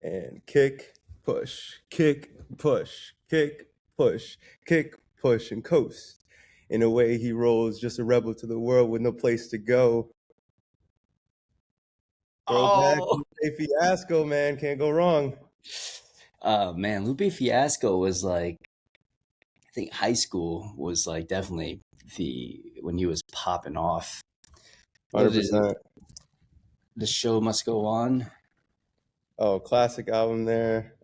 And kick, push, and coast. In a way, he rolls just a rebel to the world with no place to go. Throwback Oh, Lupe Fiasco, man, can't go wrong. man, Lupe Fiasco was like, I think high school was like definitely the when he was popping off. What is it? 100%. The show must go on. Oh, classic album there.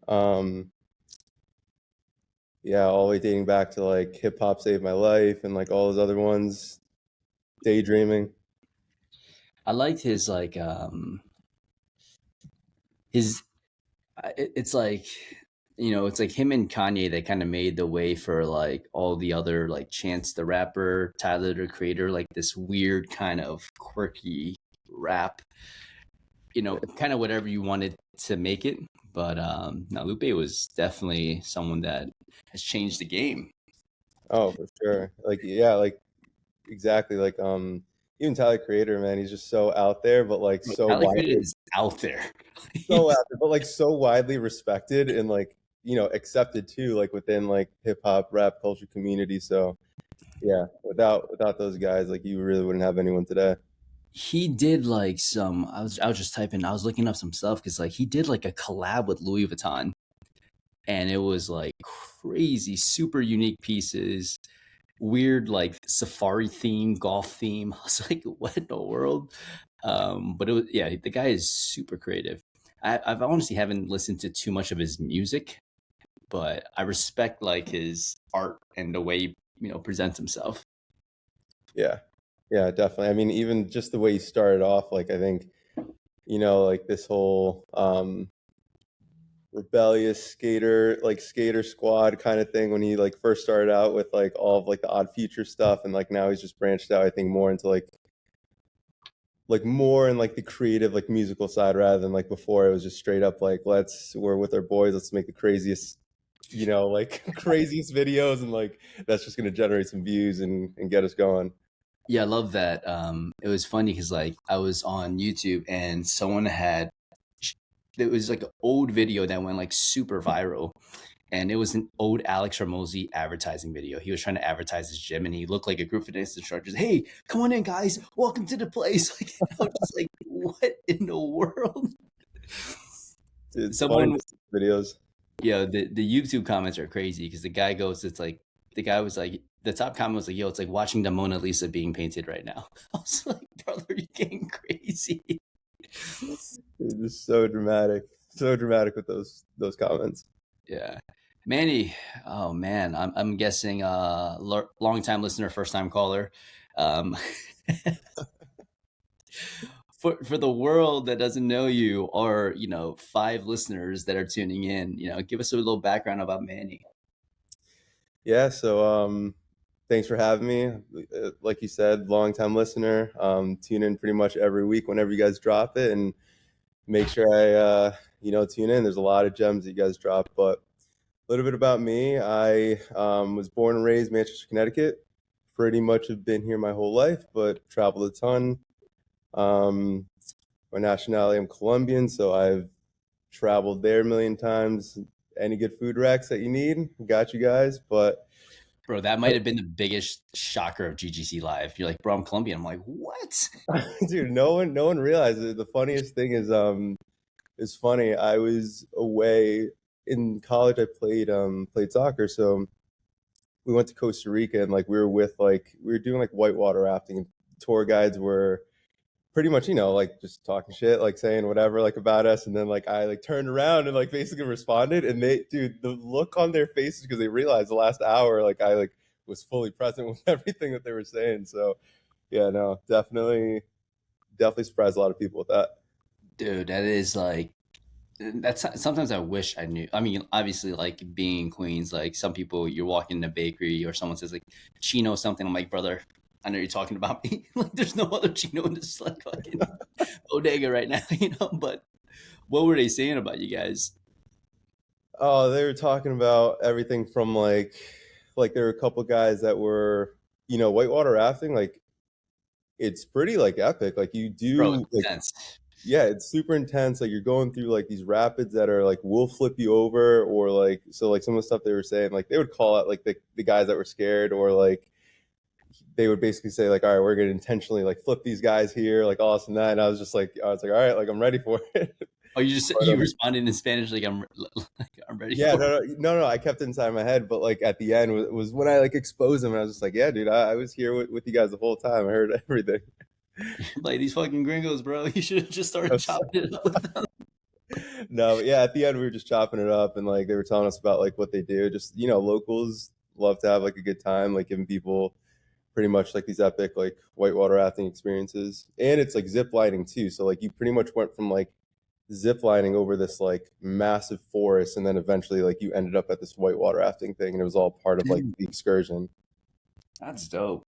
Yeah, all the way dating back to like Hip Hop Saved My Life and like all those other ones. Daydreaming. I liked his. It's like it's like him and Kanye. They kind of made the way for like all the other like Chance the Rapper, Tyler the Creator, like this weird kind of quirky rap. Kind of whatever you wanted to make it. But no, Lupe was definitely someone that has changed the game. Oh, for sure. Like yeah, like exactly. Like even Tyler Creator, man, he's just so out there, but like Bro, so Tyler widely Creator is out there. so out there, but like so widely respected and like, accepted too, like within like hip hop rap culture community. So yeah, without those guys, like you really wouldn't have anyone today. He did like some. I was just typing. I was looking up some stuff because like he did like a collab with Louis Vuitton, and it was like crazy, super unique pieces, weird like safari theme, golf theme. I was like, what in the world? But it was yeah, the guy is super creative. I've honestly haven't listened to too much of his music, but I respect like his art and the way he, presents himself. Yeah. Yeah, definitely. I mean, even just the way he started off, like I think, like this whole rebellious skater squad kind of thing when he like first started out with like all of like the Odd Future stuff, and like now he's just branched out, I think, more into like more in like the creative like musical side rather than like before it was just straight up like we're with our boys, let's make the craziest like craziest videos, and like that's just going to generate some views and get us going. Yeah, I love that. It was funny because like I was on YouTube and someone had it was like an old video that went like super viral, and it was an old Alex Ramosi advertising video. He was trying to advertise his gym, and he looked like a group of fitness instructors. Hey, come on in, guys! Welcome to the place. Like, I was just like, what in the world? It's funny Someone, to see videos. the YouTube comments are crazy because the guy goes, it's like the guy was like, the top comment was like, yo, it's like watching the Mona Lisa being painted right now. I was like, brother, you're getting crazy. It's just so dramatic with those comments. Yeah. Manny, oh man, I'm guessing long time listener, first time caller. Um, for the world that doesn't know you, or five listeners that are tuning in, give us a little background about Manny. Yeah, so thanks for having me. Like you said, long time listener. Tune in pretty much every week whenever you guys drop it, and make sure I tune in. There's a lot of gems that you guys drop. But a little bit about me: I was born and raised Manchester, Connecticut. Pretty much have been here my whole life, but traveled a ton. Um, my nationality, I'm Colombian, so I've traveled there a million times. Any good food racks that you need, got you guys. But Bro, that might have been the biggest shocker of GGC Live. You're like, bro, I'm Colombian. I'm like, what? dude, no one realizes it. The funniest thing is it's funny. I was away in college. I played soccer, so we went to Costa Rica, and like we were doing like whitewater rafting, and tour guides were pretty much like just talking shit, like saying whatever like about us, and then like I like turned around and like basically responded, and they, dude, the look on their faces because they realized the last hour like I like was fully present with everything that they were saying. So yeah, no, definitely surprised a lot of people with that. Dude, that is like that's sometimes I wish I knew. I mean, obviously, like being in Queens, like some people, you're walking in a bakery or someone says like Chino something. I'm like, brother, I know you're talking about me. Like, there's no other Chino in this like fucking bodega right now, But what were they saying about you guys? Oh, they were talking about everything from like there were a couple guys that were whitewater rafting, like it's pretty like epic, like you Bro, do it's like intense. Yeah, it's super intense. Like you're going through like these rapids that are like will flip you over, or like so like some of the stuff they were saying, like they would call out like the guys that were scared, or like they would basically say like, all right, we're gonna intentionally like flip these guys here, like all this and that. And I was like, all right, like I'm ready for it. Oh, you just But you responded in Spanish like like I'm ready yeah, for it. no, I kept it inside my head, but like at the end was when I like exposed them, and I was just like, yeah, dude, I was here with you guys the whole time. I heard everything. Like these fucking gringos, bro. You should have just started chopping it up with them. No, but yeah, at the end we were just chopping it up, and like they were telling us about like what they do. Just locals love to have like a good time, like giving people pretty much like these epic like whitewater rafting experiences, and it's like zip lining too. So like you pretty much went from like zip lining over this like massive forest, and then eventually like you ended up at this whitewater rafting thing, and it was all part of like Dude, the excursion. that's dope.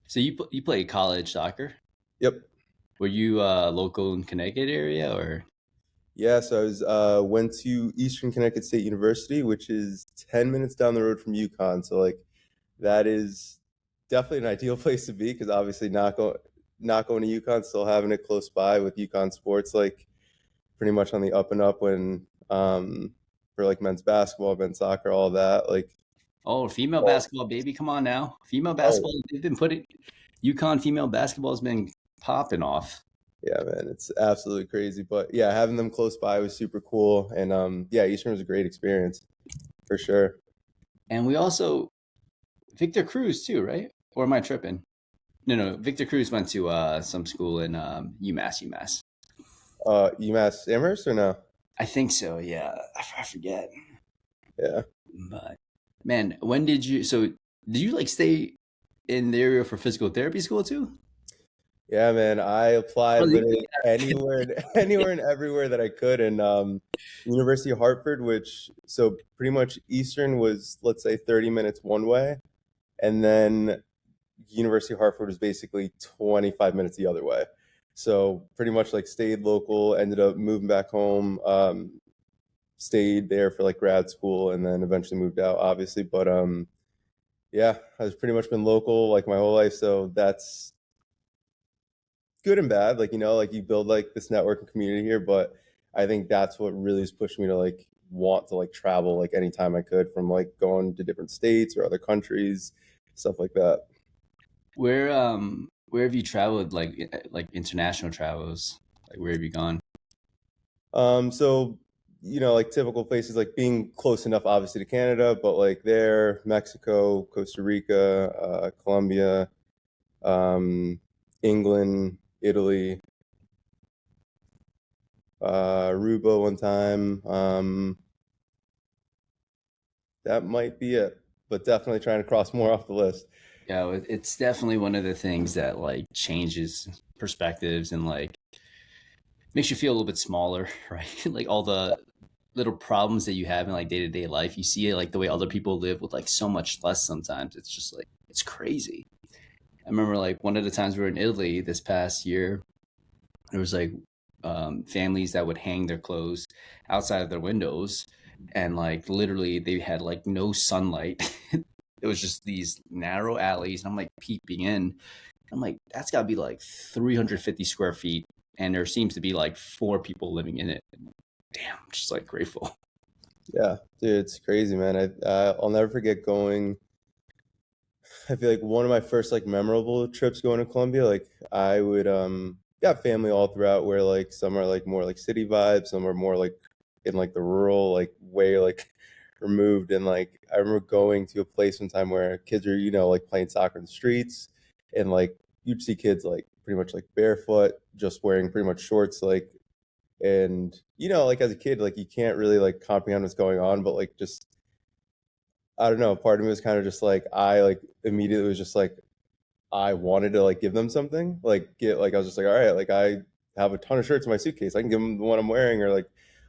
So you played college soccer? Yep. Were you local in Connecticut area or? Yeah, so I was went to Eastern Connecticut State University, which is 10 minutes down the road from UConn. So like that is definitely an ideal place to be because obviously not going to UConn, still having it close by with UConn sports like pretty much on the up and up when for like men's basketball, men's soccer, all that. Like Oh, female all, basketball, baby, come on now. Female oh basketball, they've been putting UConn female basketball has been popping off. yeah, man, it's absolutely crazy. But yeah, having them close by was super cool, and yeah, Eastern was a great experience for sure. And we also Victor Cruz too, right? Or am I tripping? No. Victor Cruz went to some school in UMass. UMass Amherst or no? I think so. Yeah, I forget. Yeah. But man, when did you? So did you like stay in the area for physical therapy school too? Yeah, man. I Oh, applied you- literally anywhere, anywhere and everywhere that I could, and University of Hartford, which so pretty much Eastern was let's say 30 minutes one way, and then University of Hartford was basically 25 minutes the other way. So pretty much like stayed local, ended up moving back home, stayed there for like grad school, and then eventually moved out, obviously. But yeah, I've pretty much been local like my whole life, so that's good and bad. Like like you build like this network and community here, but I think that's what really has pushed me to like want to like travel like anytime I could, from like going to different states or other countries, stuff like that. where have you traveled like international travels? Like where have you gone? So like typical places like being close enough obviously to Canada, but like there, Mexico, Costa Rica, Colombia, um, England, Italy, Aruba one time. That might be it, but definitely trying to cross more off the list. Yeah, it's definitely one of the things that like changes perspectives and like makes you feel a little bit smaller, right? Like all the little problems that you have in like day to day life, you see it like the way other people live with like so much less. Sometimes it's just like it's crazy. I remember like one of the times we were in Italy this past year, there was like families that would hang their clothes outside of their windows, and like literally they had like no sunlight. It was just these narrow alleys, and I'm like peeping in. I'm like, that's got to be like 350 square feet, and there seems to be like four people living in it. Damn, I'm just like grateful. Yeah, dude, it's crazy, man. I'll never forget going. I feel like one of my first like memorable trips going to Colombia. Like I would got family all throughout where like some are like more like city vibes, some are more like in like the rural like way like removed. And like I remember going to a place one time where kids are like playing soccer in the streets, and like you'd see kids like pretty much like barefoot, just wearing pretty much shorts, like, and like as a kid like you can't really like comprehend what's going on, but like just I don't know, part of me was kind of just like I like immediately was just like I wanted to like give them something, like get like I was just like, all right, like I have a ton of shirts in my suitcase, I can give them the one I'm wearing, or like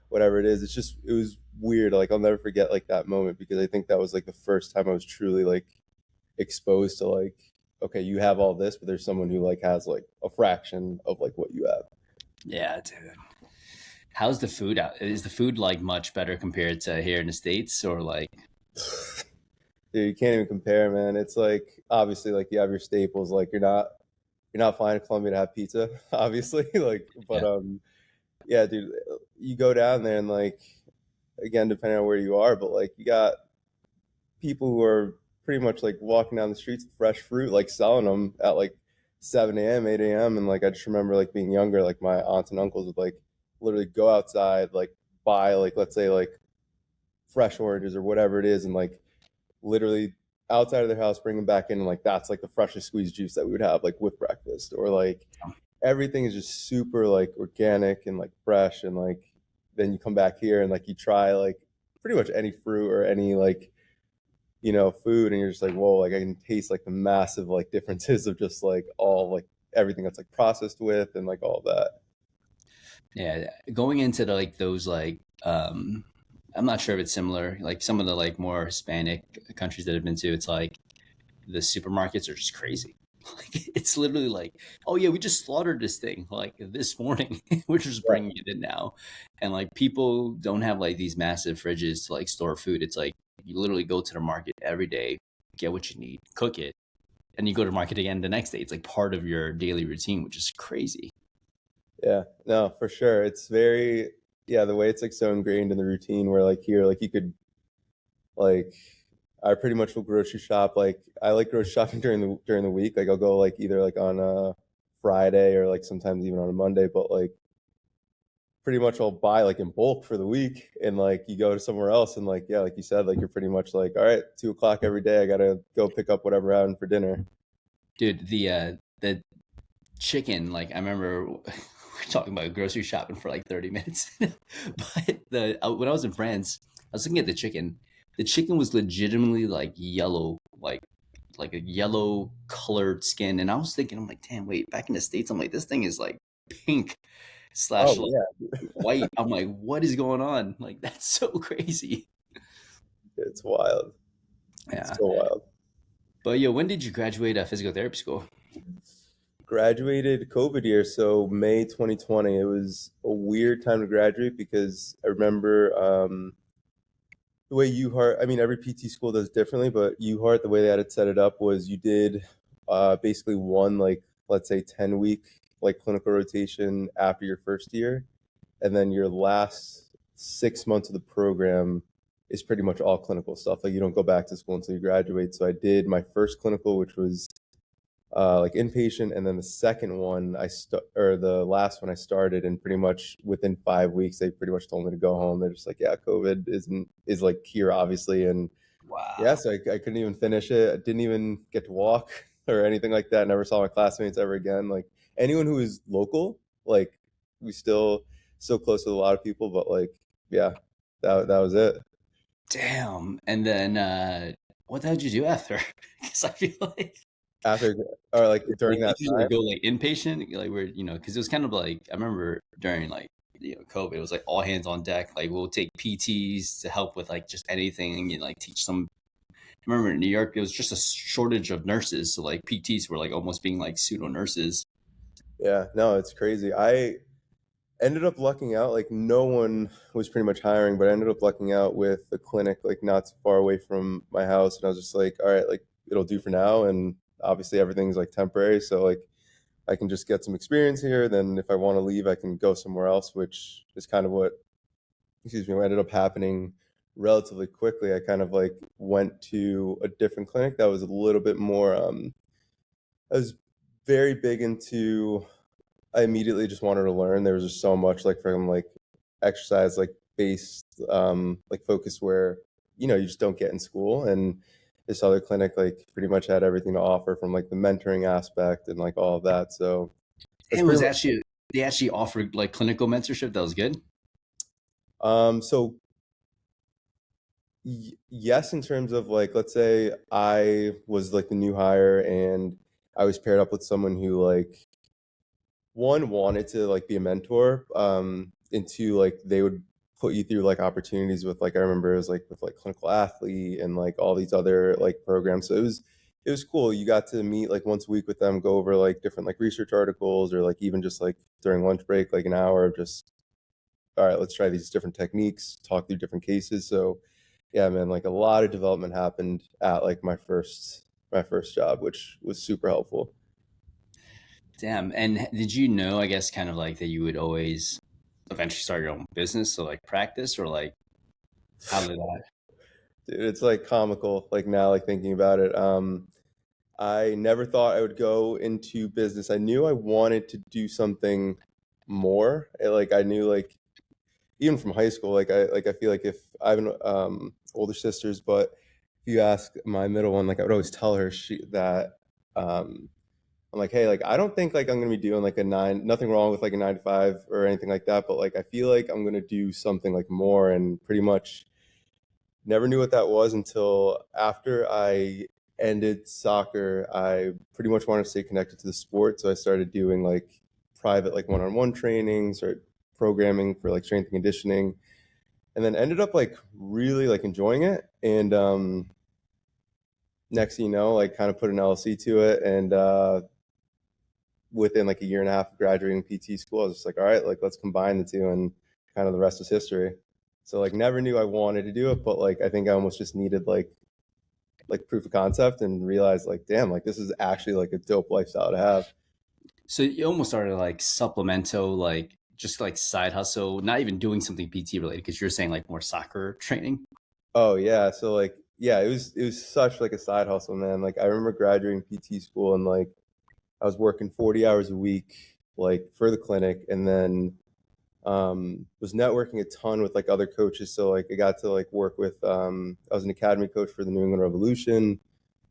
whatever it is. It's just it was weird. Like I'll never forget like that moment, because I think that was like the first time I was truly like exposed to like, okay, you have all this, but there's someone who like has like a fraction of like what you have. Yeah, dude. How's the food out? Is the food like much better compared to here in the States or like, Dude, you can't even compare, man. It's like obviously like you have your staples, like you're not flying to Colombia to have pizza, obviously, like, but yeah. Yeah, dude, you go down there and like again, depending on where you are, but like you got people who are pretty much like walking down the streets with fresh fruit, like selling them at like 7 a.m., 8 a.m. And like I just remember like being younger, like my aunts and uncles would like literally go outside, like buy like let's say like fresh oranges or whatever it is, and like literally outside of their house, bring them back in, and like that's like the freshest squeezed juice that we would have like with breakfast, or like everything is just super like organic and like fresh, and like then you come back here and like you try like pretty much any fruit or any like food, and you're just like, whoa, like I can taste like the massive like differences of just like all like everything that's like processed with and like all that. Yeah, going into like those I'm not sure if it's similar. Like some of the like more Hispanic countries that I've been to, it's like the supermarkets are just crazy. Like it's literally like, oh yeah, we just slaughtered this thing like this morning. We're just Yeah, bringing it in now, and like people don't have like these massive fridges to like store food. It's like you literally go to the market every day, get what you need, cook it, and you go to market again the next day. It's like part of your daily routine, which is crazy. yeah, no, for sure. It's very, yeah, the way it's like so ingrained in the routine where like here, like you could like I pretty much will grocery shop. Like I like grocery shopping during the week. Like I'll go like either like on a Friday or like sometimes even on a Monday, but like pretty much I'll buy like in bulk for the week, and like you go to somewhere else and like yeah, like you said, like you're pretty much like, all right, 2 o'clock every day, I gotta go pick up whatever I'm having for dinner. Dude, the chicken, like I remember we were talking about grocery shopping for like 30 minutes. But the when I was in France, I was looking at the chicken. The chicken was legitimately like yellow, like a yellow colored skin. And I was thinking, I'm like, damn, wait, back in the States, I'm like, this thing is like pink slash Oh like yeah, white. I'm like, what is going on? Like, that's so crazy. it's wild. It's Yeah. so wild. But yo, when did you graduate physical therapy school? Graduated COVID year, so May 2020. It was a weird time to graduate because I remember the way UHeart, I mean, every PT school does differently, but UHeart, the way they had it set it up was you did basically one, like, let's say 10-week, like, clinical rotation after your first year. And then your last 6 months of the program is pretty much all clinical stuff. Like, you don't go back to school until you graduate. So I did my first clinical, which was like inpatient, and then the second one or the last one I started, and pretty much within 5 weeks they pretty much told me to go home. They're just like, yeah, COVID is like here obviously, and yeah, Wow. so I couldn't even finish it. I didn't even get to walk or anything like that. Never saw my classmates ever again. Like anyone who is local, like we still close with a lot of people, but like yeah, that was it. Damn. And then what the hell did you do after? Because I feel like After or like during did that you like time. go like inpatient? Like where, because it was kind of like I remember during like COVID, it was like all hands on deck. Like we'll take PTs to help with like just anything and like teach some. I remember in New York, it was just a shortage of nurses, so like PTs were like almost being like pseudo nurses. Yeah, no, it's crazy. I ended up lucking out. Like no one was pretty much hiring, but I ended up lucking out with a clinic like not too far away from my house, and I was just like, all right, like it'll do for now, and obviously everything's like temporary, so like I can just get some experience here. Then if I want to leave, I can go somewhere else, which is kind of what, excuse me, what ended up happening relatively quickly. I kind of like went to a different clinic that was a little bit more. I was very big into I immediately just wanted to learn. There was just so much like from like exercise like based like focus where you just don't get in school, and this other clinic like pretty much had everything to offer from like the mentoring aspect and like all of that. So that's And it pretty was much actually they actually offered like clinical mentorship. That was good. so yes, in terms of like let's say I was like the new hire and I was paired up with someone who like one wanted to like be a mentor, and two like they would put you through like opportunities with like I remember it was like with like clinical athlete and like all these other like programs. So it was cool. You got to meet like once a week with them, go over like different like research articles, or like even just like during lunch break like an hour of just all right, let's try these different techniques, talk through different cases. So yeah, man, like a lot of development happened at like my first job, which was super helpful. Damn. And did you know, I guess, kind of like that you would always eventually start your own business, so like practice, or like how did that? Dude, it's like comical, like now, like thinking about it. I never thought I would go into business. I knew I wanted to do something more. Like I knew, like even from high school, like I feel like if I have older sisters, but if you ask my middle one, like I would always tell her that I'm like, hey, like I don't think like I'm gonna be doing like a nine. Nothing wrong with like a 9 to 5 or anything like that, but like I feel like I'm gonna do something like more, and pretty much never knew what that was until after I ended soccer. I pretty much wanted to stay connected to the sport, so I started doing like private, like one-on-one trainings or programming for like strength and conditioning, and then ended up like really like enjoying it. And next thing you know, like kind of put an LLC to it, and within like a year and a half of graduating PT school, I was just like, all right, like let's combine the two, and kind of the rest is history. So like never knew I wanted to do it, but like I think I almost just needed like proof of concept and realized like, damn, like this is actually like a dope lifestyle to have. So you almost started like supplemento, like just like side hustle, not even doing something PT related, because you're saying like more soccer training. Oh yeah, so like yeah, it was such like a side hustle, man. Like I remember graduating PT school and like I was working 40 hours a week like for the clinic, and then was networking a ton with like other coaches. So like I got to like work with I was an academy coach for the New England Revolution.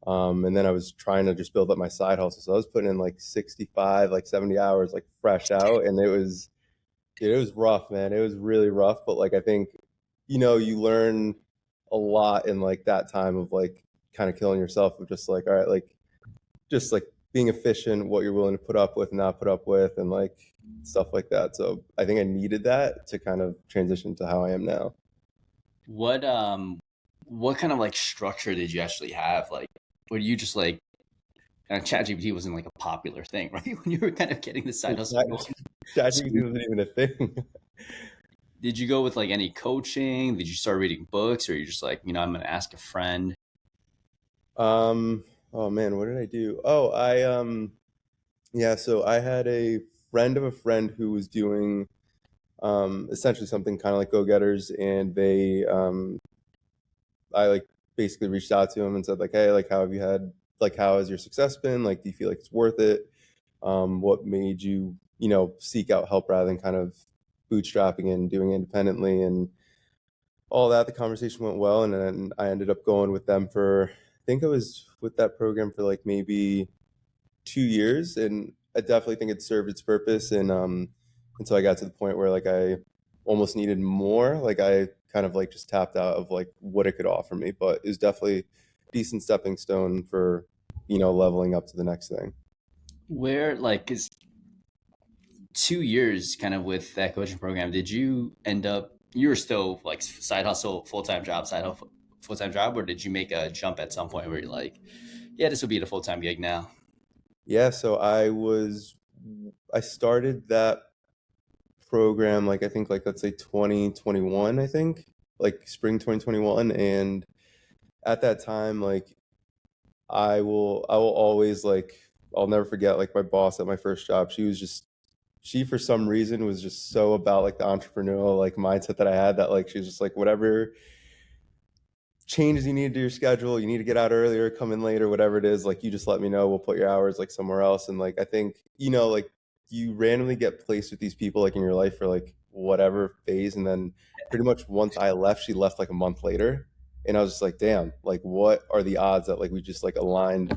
And then I was trying to just build up my side hustle. So I was putting in like 65, like 70 hours like fresh out, and it was rough, man. It was really rough, but like I think you learn a lot in like that time of like kind of killing yourself, of just like, all right, like just like being efficient, what you're willing to put up with and not put up with, and like stuff like that. So I think I needed that to kind of transition to how I am now. What what kind of like structure did you actually have? Like, were you just like ChatGPT wasn't like a popular thing, right? When you were kind of getting the side Dude, hustle going. So ChatGPT wasn't even a thing. did you go with like any coaching? Did you start reading books, or you just like, I'm gonna ask a friend? um, oh man, what did I do? Oh, yeah, so I had a friend of a friend who was doing essentially something kind of like go-getters, and I like basically reached out to him and said like, hey, like how has your success been? Like, do you feel like it's worth it? What made you, seek out help rather than kind of bootstrapping and doing it independently, and all that. The conversation went well, and then I ended up going with them for, I think I was with that program for like maybe 2 years, and I definitely think it served its purpose. And until I got to the point where like I almost needed more, like I kind of like just tapped out of like what it could offer me. But it was definitely a decent stepping stone for leveling up to the next thing. Where like is 2 years kind of with that coaching program? Did you end up you were still like side hustle, full time job, side hustle, full time job, or did you make a jump at some point where you're like, yeah, this will be the full time gig now? Yeah, so I started that program like I think like let's say 2021, I think, like spring 2021. And at that time, like I will always like, I'll never forget like my boss at my first job. She for some reason was just so about like the entrepreneurial like mindset that I had, that like she's just like, whatever changes you need to your schedule, you need to get out earlier, come in later, whatever it is, like you just let me know, we'll put your hours like somewhere else. And like I think like you randomly get placed with these people like in your life for like whatever phase, and then pretty much once I left, she left like a month later, and I was just like, damn, like what are the odds that like we just like aligned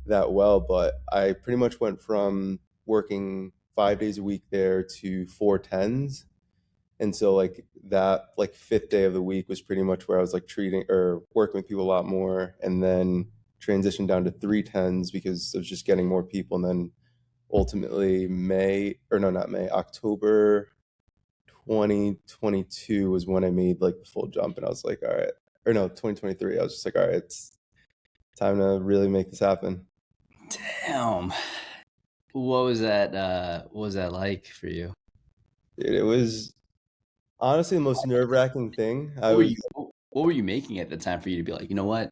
that well. But I pretty much went from working 5 days a week there to 4 10s. And so like that like fifth day of the week was pretty much where I was like treating or working with people a lot more, and then transitioned down to 3 10s because I was just getting more people. And then ultimately May, or no, not May, October 2022 was when I made like the full jump, and I was like, all right, or no, 2023. I was just like, all right, it's time to really make this happen. Damn. What was that like for you? Dude, it was honestly the most nerve-wracking thing. I What were you was what were you making at the time for you to be like, you know what?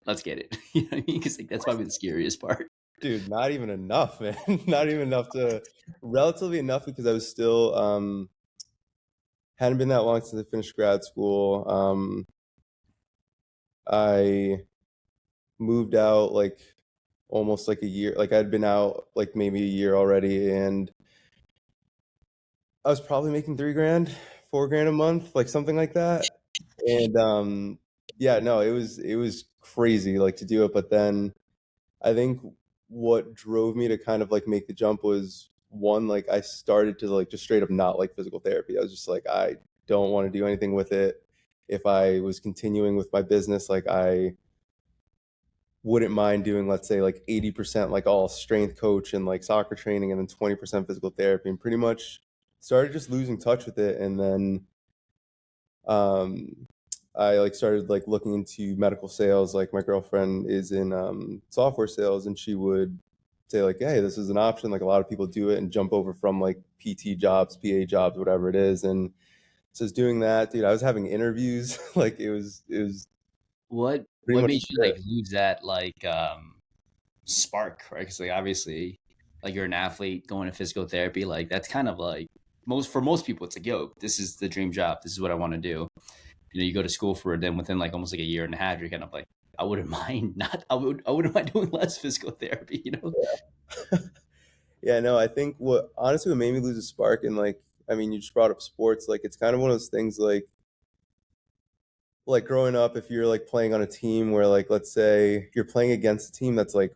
Let's get it. You know what I mean? Because like that's probably the scariest part. Dude, not even enough, man. Not even enough to, relatively enough because I was still hadn't been that long since I finished grad school. I moved out like almost like a year. Like I'd been out like maybe a year already, and I was probably making 3 grand, 4 grand a month, like something like that. And yeah, no, it was crazy like to do it. But then I think what drove me to kind of like make the jump was one, like I started to like just straight up not like physical therapy. I was just like, I don't want to do anything with it. If I was continuing with my business, like I wouldn't mind doing, let's say, like 80% like all strength coach and like soccer training, and then 20% physical therapy, and pretty much started just losing touch with it. And then um I like started like looking into medical sales. Like my girlfriend is in software sales, and she would say like, hey, this is an option, like a lot of people do it and jump over from like PT jobs, PA jobs, whatever it is. And so I was doing that, dude. I was having interviews like it was pretty What much made you it. like lose that like spark, right? Because like obviously, like you're an athlete going to physical therapy, like that's kind of like most people, it's like, yo, this is the dream job. This is what I want to do. You know, you go to school for it, then within like almost like a year and a half, you're kind of like, I wouldn't mind not, I wouldn't mind doing less physical therapy. You know? Yeah, no, I think what honestly what made me lose a spark, and like, I mean, you just brought up sports. Like, it's kind of one of those things like growing up, if you're like playing on a team where like, let's say you're playing against a team that's like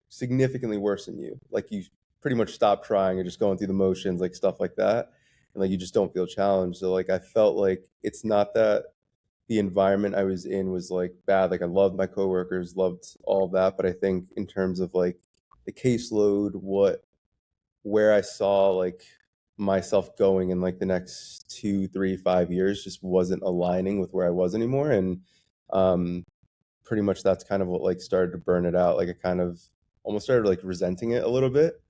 significantly worse than you, like you pretty much stop trying, you're just going through the motions, like stuff like that, and like you just don't feel challenged. So like I felt like it's not that the environment I was in was like bad. Like I loved my coworkers, loved all of that, but I think in terms of like the caseload, where I saw like myself going in like the next 2, 3, 5 years just wasn't aligning with where I was anymore. And um, pretty much that's kind of what like started to burn it out. Like I kind of almost started like resenting it a little bit.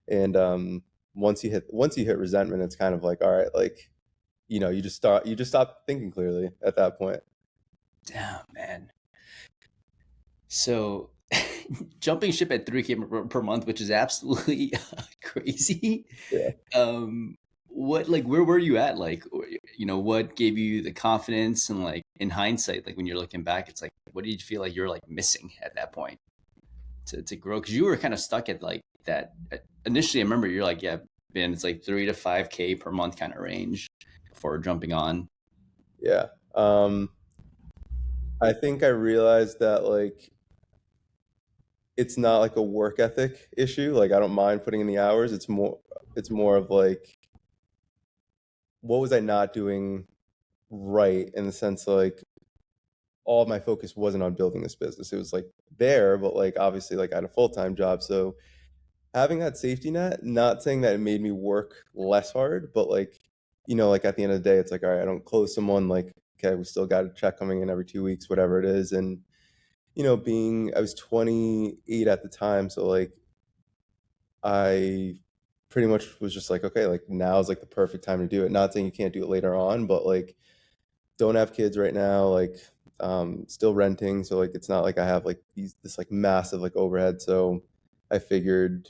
And once you hit resentment, it's kind of like, all right, like, you just stop thinking clearly at that point. Damn, man. So jumping ship at 3K per month, which is absolutely crazy. Yeah. What like where were you at? Like, you know, what gave you the confidence and like in hindsight, like when you're looking back, it's like, what did you feel like you're like missing at that point to grow? Because you were kind of stuck at like that initially. I remember you're like, yeah, Ben, it's like 3 to 5K per month kind of range before jumping on. Yeah. I think I realized that like it's not like a work ethic issue. Like I don't mind putting in the hours. It's more of like, what was I not doing right, in the sense like all of my focus wasn't on building this business. It was like there, but like obviously like I had a full-time job. So having that safety net, not saying that it made me work less hard, but like, like at the end of the day, it's like, all right, I don't close someone, like, okay, we still got a check coming in every 2 weeks, whatever it is. And I was 28 at the time, so like I pretty much was just like, okay, like now is like the perfect time to do it. Not saying you can't do it later on, but like don't have kids right now, like still renting, so like it's not like I have like this like massive like overhead. So I figured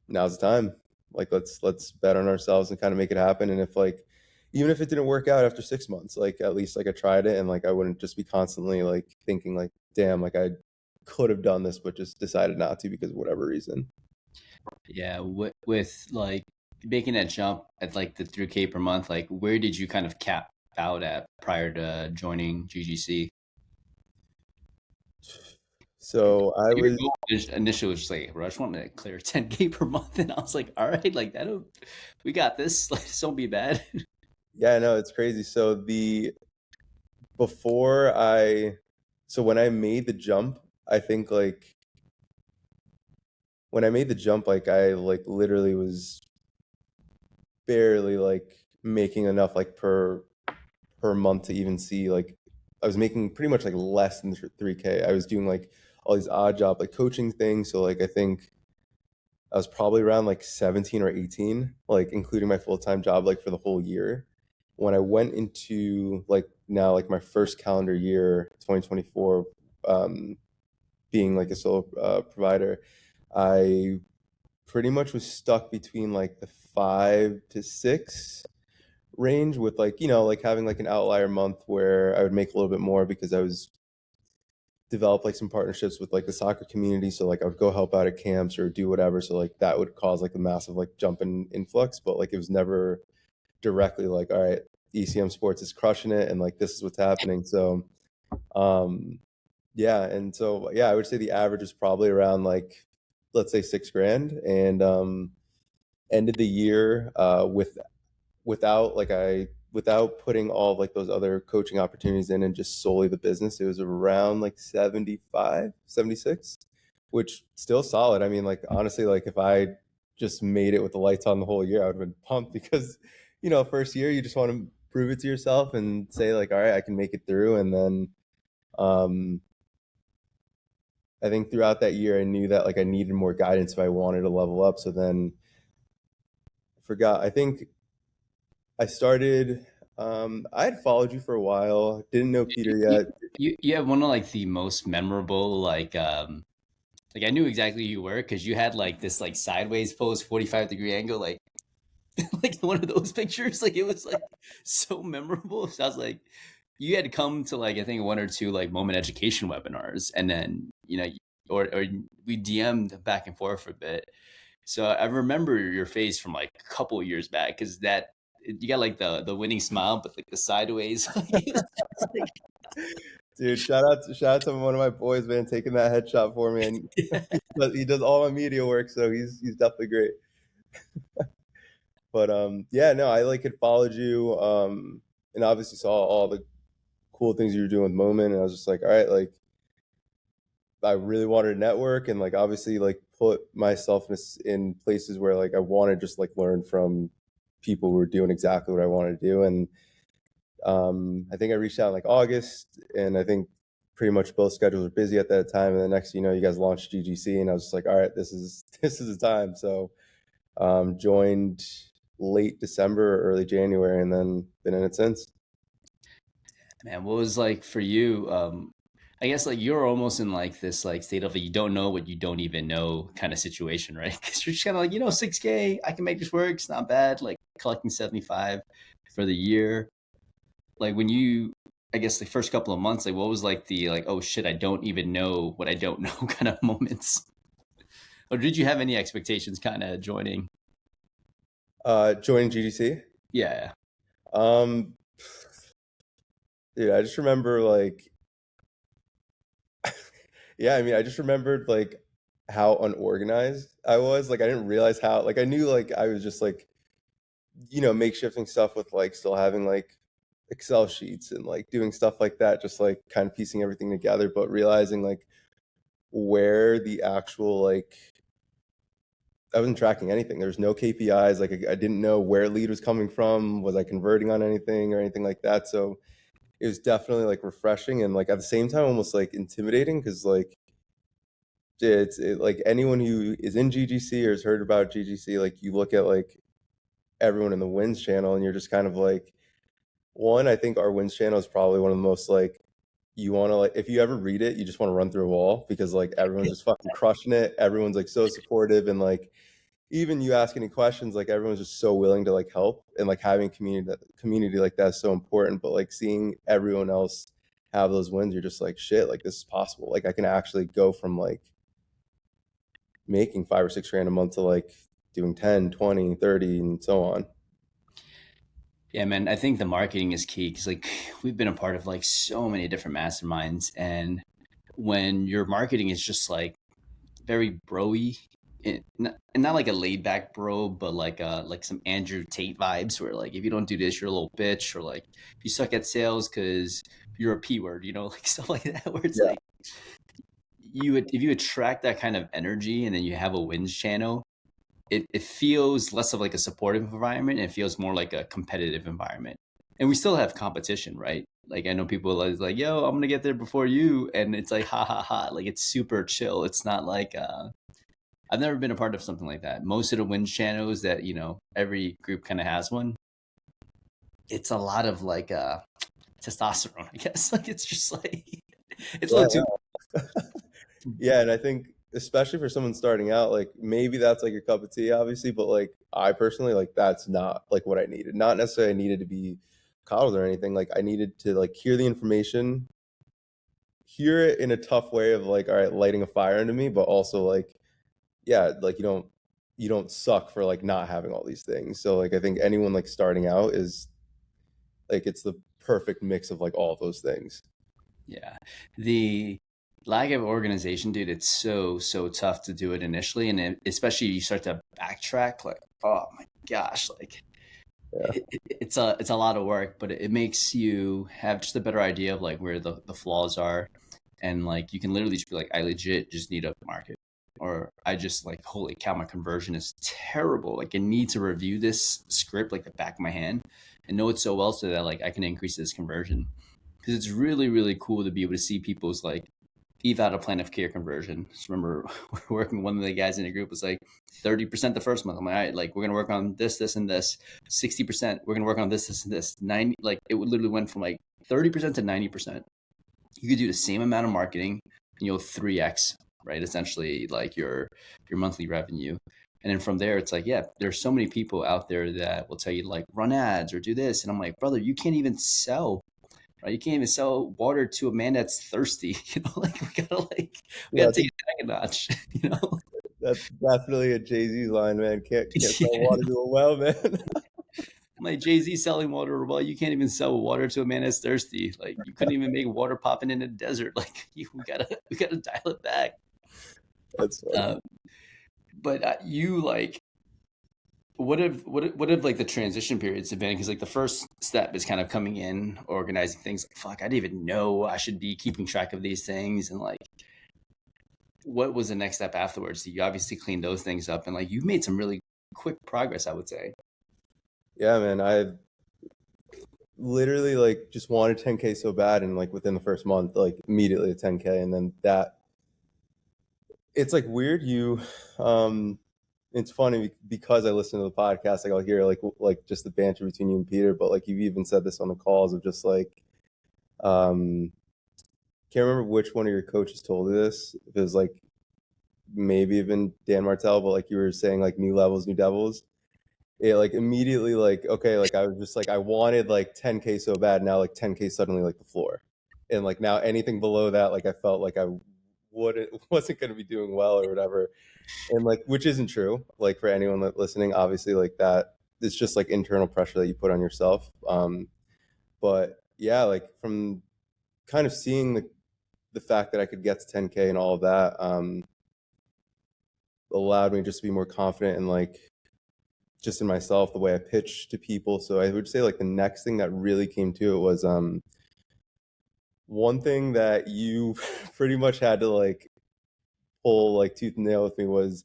now's the time. Like let's bet on ourselves and kind of make it happen. And if like even if it didn't work out after 6 months, like at least like I tried it, and like I wouldn't just be constantly like thinking like, damn, like I could have done this but just decided not to because of whatever reason. Yeah, with like making that jump at like the 3K per month, like where did you kind of cap out at prior to joining GGC? So I Your was goal initially was just like, bro, I just want to clear 10K per month, and I was like, all right, like that, we got this. Like, this don't be bad. Yeah, no, it's crazy. So the before I so when I made the jump, I think like when I made the jump, like I like literally was barely like making enough like per month to even see like I was making pretty much like less than 3K. I was doing like all these odd job like coaching things. So like I think I was probably around like 17 or 18, like including my full-time job, like for the whole year. When I went into like now like my first calendar year, 2024, um, being like a solo provider, I pretty much was stuck between like the 5 to 6 range with like, you know, like having like an outlier month where I would make a little bit more because I was develop like some partnerships with like the soccer community. So like I would go help out at camps or do whatever. So like that would cause like a massive like jump in influx, but like it was never directly like, all right, ECM Sports is crushing it and like this is what's happening. So yeah, and so yeah, I would say the average is probably around like let's say 6 grand, and ended the year without like I without putting all of, like those other coaching opportunities in and just solely the business, it was around like 75, 76, which still solid. I mean, like honestly, like if I just made it with the lights on the whole year, I would have been pumped because, you know, first year you just want to prove it to yourself and say like, all right, I can make it through. And then um I think throughout that year I knew that like I needed more guidance if I wanted to level up. So then I forgot. I think I started. I had followed you for a while. Didn't know Peter You, yet. you have one of like the most memorable like I knew exactly who you were because you had like this like sideways pose 45-degree angle like like one of those pictures like it was like so memorable. So I was like you had come to like I think one or two like moment education webinars and then you know or we DM'd back and forth for a bit. So I remember your face from like a couple of years back because that you got like the winning smile but like the sideways like, Dude, shout out to one of my boys, man, taking that headshot for me, and yeah. he does all my media work, so he's definitely great. But yeah, no, I like had followed you, and obviously saw all the cool things you were doing with Moment, and I was just like, all right, like I really wanted to network and like obviously like put myself in places where like I want to just like learn from people who are doing exactly what I wanted to do. And I think I reached out in like August, and I think pretty much both schedules were busy at that time. And the next, you know, you guys launched GGC, and I was just like, all right, this is the time. So joined late December or early January, and then been in it since. Man, what was like for you? I guess like you're almost in like this like state of like you don't know what you don't even know kind of situation, right? Because you're just kind of like 6K, I can make this work. It's not bad. Like collecting 75 for the year. Like when you, I guess the first couple of months, like what was like the like oh shit, I don't even know what I don't know kind of moments, or did you have any expectations kind of joining? Joining GGC. Yeah, Um, dude, I just remember like yeah, I mean, I just remembered like how unorganized I was. Like I didn't realize how like I knew like I was just like, you know, makeshifting stuff with like still having like Excel sheets and like doing stuff like that, just like kind of piecing everything together, but realizing like where the actual like I wasn't tracking anything. There's no KPIs. Like I didn't know where lead was coming from. Was I converting on anything or anything like that? So it was definitely like refreshing and like at the same time almost like intimidating because like like anyone who is in GGC or has heard about GGC, like you look at like everyone in the wins channel and you're just kind of like, one, I think our wins channel is probably one of the most like, you want to like, if you ever read it, you just want to run through a wall because like everyone's just fucking crushing it. Everyone's like so supportive and like, even you ask any questions, like everyone's just so willing to like help and like having community like that is so important. But like seeing everyone else have those wins, you're just like, shit, like this is possible. Like I can actually go from like making 5 or 6 grand a month to like doing 10, 20, 30, and so on. yeah, man. I think the marketing is key because like we've been a part of like so many different masterminds, and when your marketing is just like very broy, and not like a laid back bro, but like some Andrew Tate vibes where like if you don't do this, you're a little bitch, or like you suck at sales because you're a p word, like stuff like that. Where it's Yeah. like you would if you attract that kind of energy, and then you have a wins channel, it feels less of like a supportive environment and it feels more like a competitive environment. And we still have competition, right? Like I know people are like, yo, I'm gonna get there before you, and it's like ha ha ha. Like it's super chill. It's not like I've never been a part of something like that. Most of the wins channels that, every group kind of has one, it's a lot of like testosterone, I guess. Like it's just like it's a Yeah, little too yeah, and I think especially for someone starting out, like maybe that's like your cup of tea, obviously, but like I personally, like that's not like what I needed. Not necessarily I needed to be coddled or anything. Like I needed to like hear the information, hear it in a tough way of like, all right, lighting a fire into me, but also like, yeah, like you don't suck for like not having all these things. So like I think anyone like starting out is like it's the perfect mix of like all of those things. Yeah. The lack of organization, dude, it's so tough to do it initially. And especially you start to backtrack, like, oh my gosh, like Yeah. it's a lot of work, but it makes you have just a better idea of like where the flaws are. And like you can literally just be like, I legit just need a market. Or I just like, holy cow, my conversion is terrible. Like I need to review this script like the back of my hand and know it so well so that like I can increase this conversion. Because it's really cool to be able to see people's like eve out a plan of care conversion. Just remember we're working, one of the guys in the group was like 30% the first month. I'm like, all right, like we're gonna work on this and this. 60% we're gonna work on this and this. 90, like it literally went from like 30% to 90%. You could do the same amount of marketing and you'll 3x, right? Essentially like your monthly revenue. And then from there, it's like, yeah, there's so many people out there that will tell you like run ads or do this. And I'm like, brother, you can't even sell, right? You can't even sell water to a man that's thirsty. Like we Yeah, gotta take it back a notch. that's definitely a Jay-Z line, man. Can't sell Yeah. water to a well, man. Like Jay-Z selling water, well, you can't even sell water to a man that's thirsty. Like you couldn't even make water popping in a desert. Like we gotta dial it back. That's funny. Uh, but you like what have like the transition periods have been? Because like the first step is kind of coming in, organizing things. Like, fuck, I didn't even know I should be keeping track of these things, and like what was the next step afterwards? So you obviously cleaned those things up, and like you've made some really quick progress, I would say. Yeah, man. I literally like just wanted 10K so bad, and like within the first month, like immediately a 10K, and then that it's like weird. Um, it's funny because I listen to the podcast. Like I'll hear like just the banter between you and Peter, but like you've even said this on the calls of just like um, can't remember which one of your coaches told you this. If it was like maybe even Dan Martell, but like you were saying like new levels, new devils. It like immediately like okay, like I was just like I wanted like 10K so bad. Now like 10K suddenly like the floor, and like now anything below that like I felt like I wouldn't wasn't going to be doing well or whatever. And like which isn't true. Like for anyone listening, obviously like that it's just like internal pressure that you put on yourself. But yeah, like from kind of seeing the fact that I could get to 10K and all of that allowed me just to be more confident in like just in myself, the way I pitch to people. So I would say like the next thing that really came to it was one thing that you pretty much had to like pull like tooth and nail with me was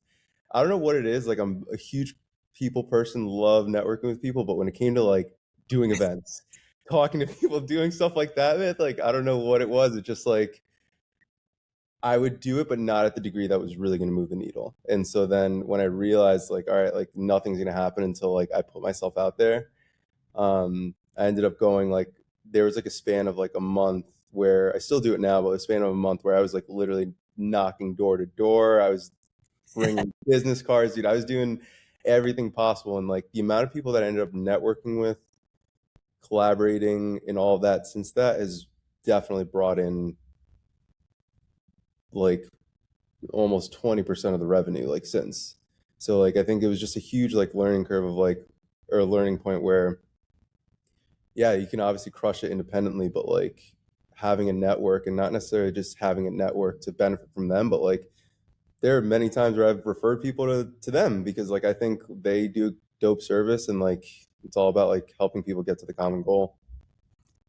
I don't know what it is. Like I'm a huge people person, love networking with people, but when it came to like doing events, talking to people, doing stuff like that, man, like I don't know what it was. It just like I would do it, but not at the degree that was really going to move the needle. And so then when I realized like, all right, like nothing's going to happen until like I put myself out there, I ended up going like there was like a span of like a month where I still do it now, but a span of a month where I was like literally knocking door to door. I was bringing business cards, dude. I was doing everything possible, and like the amount of people that I ended up networking with, collaborating, and all of that since that has definitely brought in like almost 20% of the revenue like since. So like I think it was just a huge like learning curve of like or a learning point where yeah, you can obviously crush it independently, but like having a network and not necessarily just having a network to benefit from them, but like there are many times where I've referred people to them because like I think they do dope service and like it's all about like helping people get to the common goal.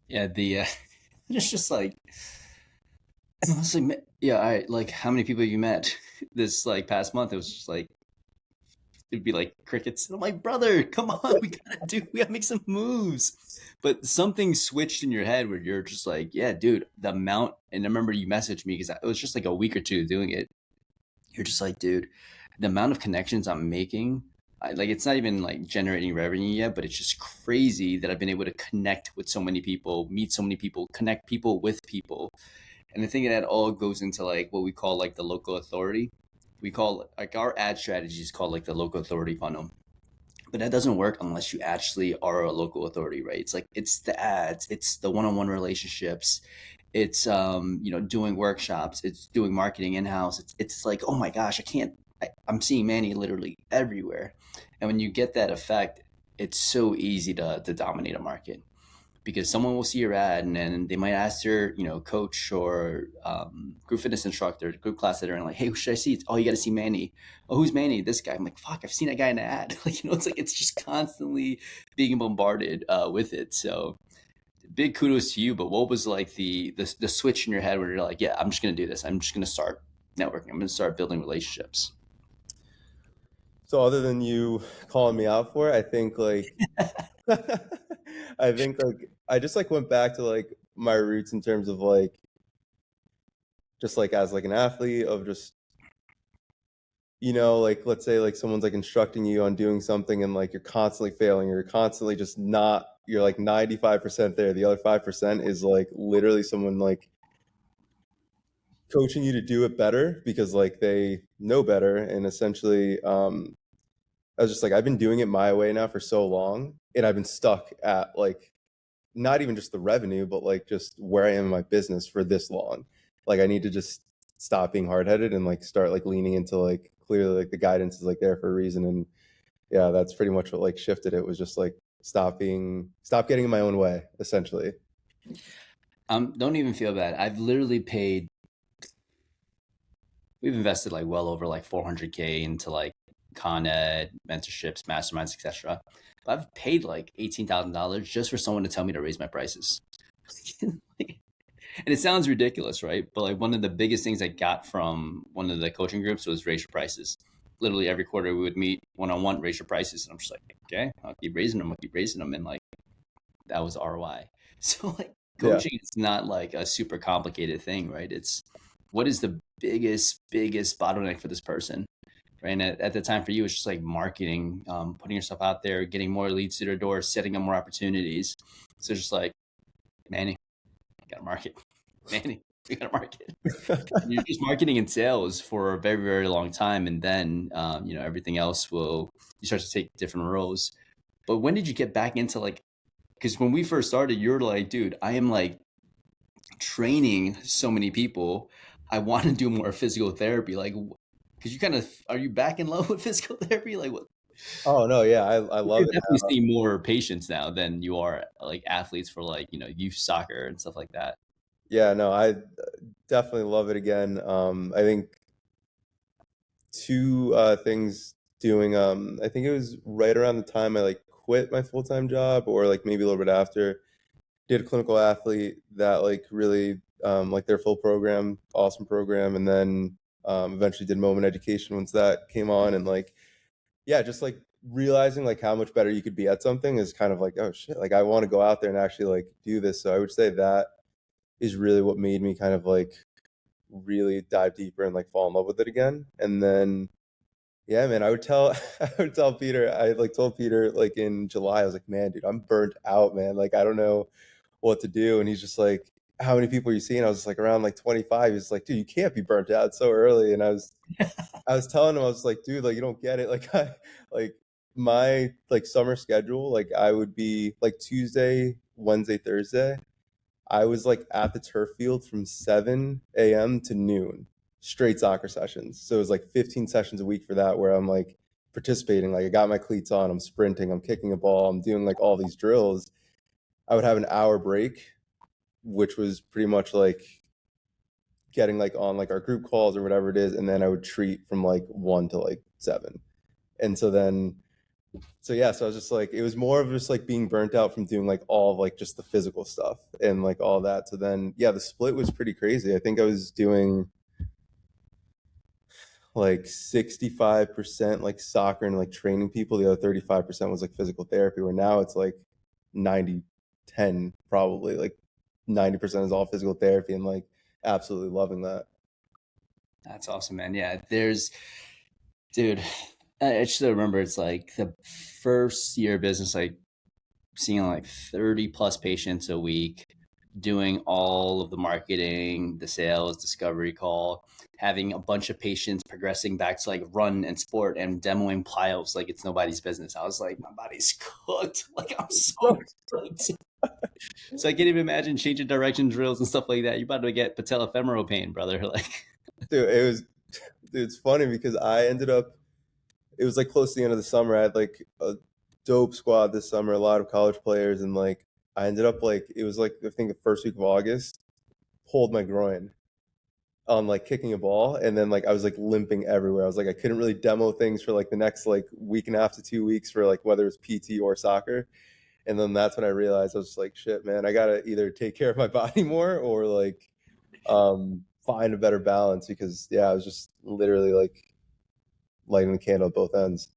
Yeah, the it's just like honestly, yeah, I like how many people you met this like past month. It was just like it'd be like crickets. I'm like, brother, come on, we gotta make some moves. But something switched in your head where you're just like, yeah, dude, the amount. And I remember you messaged me because it was just like a week or two doing it. You're just like, dude, the amount of connections I'm making, like it's not even like generating revenue yet, but it's just crazy that I've been able to connect with so many people, meet so many people, connect people with people. And I think that all goes into like what we call like the local authority. we call like our ad strategy is called like the local authority funnel, but that doesn't work unless you actually are a local authority, right? It's like it's the ads, it's the one-on-one relationships, it's doing workshops, it's doing marketing in-house. It's like, oh my gosh, I'm seeing Manny literally everywhere. And when you get that effect, it's so easy to dominate a market, because someone will see your ad and then they might ask their coach or group fitness instructor, group class leader, and like, hey, who should I see? Oh, you got to see Manny. Oh, who's Manny? This guy. I'm like, fuck, I've seen that guy in the ad. Like, it's like it's just constantly being bombarded with it. So big kudos to you. But what was like the switch in your head where you're like, yeah, I'm just gonna do this. I'm just gonna start networking. I'm gonna start building relationships. So other than you calling me out for it, I think like I think like I just like went back to like my roots in terms of like just like as like an athlete of just like let's say like someone's like instructing you on doing something and like you're constantly failing or you're constantly just not you're like 95% there. The other 5% is like literally someone like coaching you to do it better because like they know better and essentially I was just like I've been doing it my way now for so long and I've been stuck at like not even just the revenue, but like just where I am in my business for this long. Like I need to just stop being hard headed and like start like leaning into like clearly like the guidance is like there for a reason. And yeah, that's pretty much what like shifted it was just like stop getting in my own way, essentially. Don't even feel bad. We've invested like well over like 400K into like Con Ed, mentorships, masterminds, etc. But I've paid like $18,000 just for someone to tell me to raise my prices. Like, and it sounds ridiculous, right? But like one of the biggest things I got from one of the coaching groups was raise your prices. Literally every quarter we would meet one on one, raise your prices, and I'm just like, okay, I'll keep raising them, and like that was ROI. So like Yeah. coaching is not like a super complicated thing, right? It's what is the biggest bottleneck for this person, right? And at the time for you, it's just like marketing, putting yourself out there, getting more leads to their door, setting up more opportunities. So just like, Manny, you got to market. Manny, we got to market. You're just marketing and sales for a very, very long time. And then, everything else you start to take different roles. But when did you get back into like, because when we first started, you're like, dude, I am like training so many people. I want to do more physical therapy. Like, because are you back in love with physical therapy? Like, what? Oh no, yeah, I love You're it definitely now. seeing more patients now than you are like athletes for like, youth soccer and stuff like that. Yeah, no, I definitely love it again. I think two things doing I think it was right around the time I like quit my full-time job or like maybe a little bit after did a clinical athlete that like really like their full program, awesome program, and then eventually did moment education once that came on and like yeah, just like realizing like how much better you could be at something is kind of like oh shit, like I want to go out there and actually like do this. So I would say that is really what made me kind of like really dive deeper and like fall in love with it again. And then yeah, man, I would tell I would tell Peter, I like told Peter like in July, I was like, man, dude, I'm burnt out, man. Like I don't know what to do. And he's just like, how many people are you seeing? I was just like around like 25. He's like, dude, you can't be burnt out so early. And I was telling him, I was like, dude, like you don't get it. Like like my like summer schedule, like I would be like Tuesday, Wednesday, Thursday. I was like at the turf field from 7 a.m. to noon, straight soccer sessions. So it was like 15 sessions a week for that, where I'm like participating. Like I got my cleats on, I'm sprinting, I'm kicking a ball, I'm doing like all these drills. I would have an hour break, which was pretty much like getting like on like our group calls or whatever it is, and then I would treat from like 1 to like 7. And so yeah, so I was just like it was more of just like being burnt out from doing like all of like just the physical stuff and like all that. So then yeah, the split was pretty crazy. I think I was doing like 65% like soccer and like training people. The other 35% was like physical therapy, where now it's like 90-10 probably. Like 90% is all physical therapy and like absolutely loving that. That's awesome, man. Yeah, dude, I still remember it's like the first year of business, like seeing like 30 plus patients a week, doing all of the marketing, the sales, discovery call, having a bunch of patients progressing back to like run and sport and demoing plyos like it's nobody's business. I was like, my body's cooked. Like I'm so cooked. So I can't even imagine changing direction drills and stuff like that. You're about to get patellofemoral pain, brother. Like, Dude, it was, dude, it's funny because I ended up, it was like close to the end of the summer. I had like a dope squad this summer, a lot of college players, and like I ended up like it was like I think the first week of August, pulled my groin on like kicking a ball, and then like I was like limping everywhere. I was like I couldn't really demo things for like the next like week and a half to 2 weeks for like whether it's PT or soccer. And then that's when I realized I was just like, shit, man, I gotta either take care of my body more or like find a better balance because yeah, I was just literally like lighting the candle at both ends.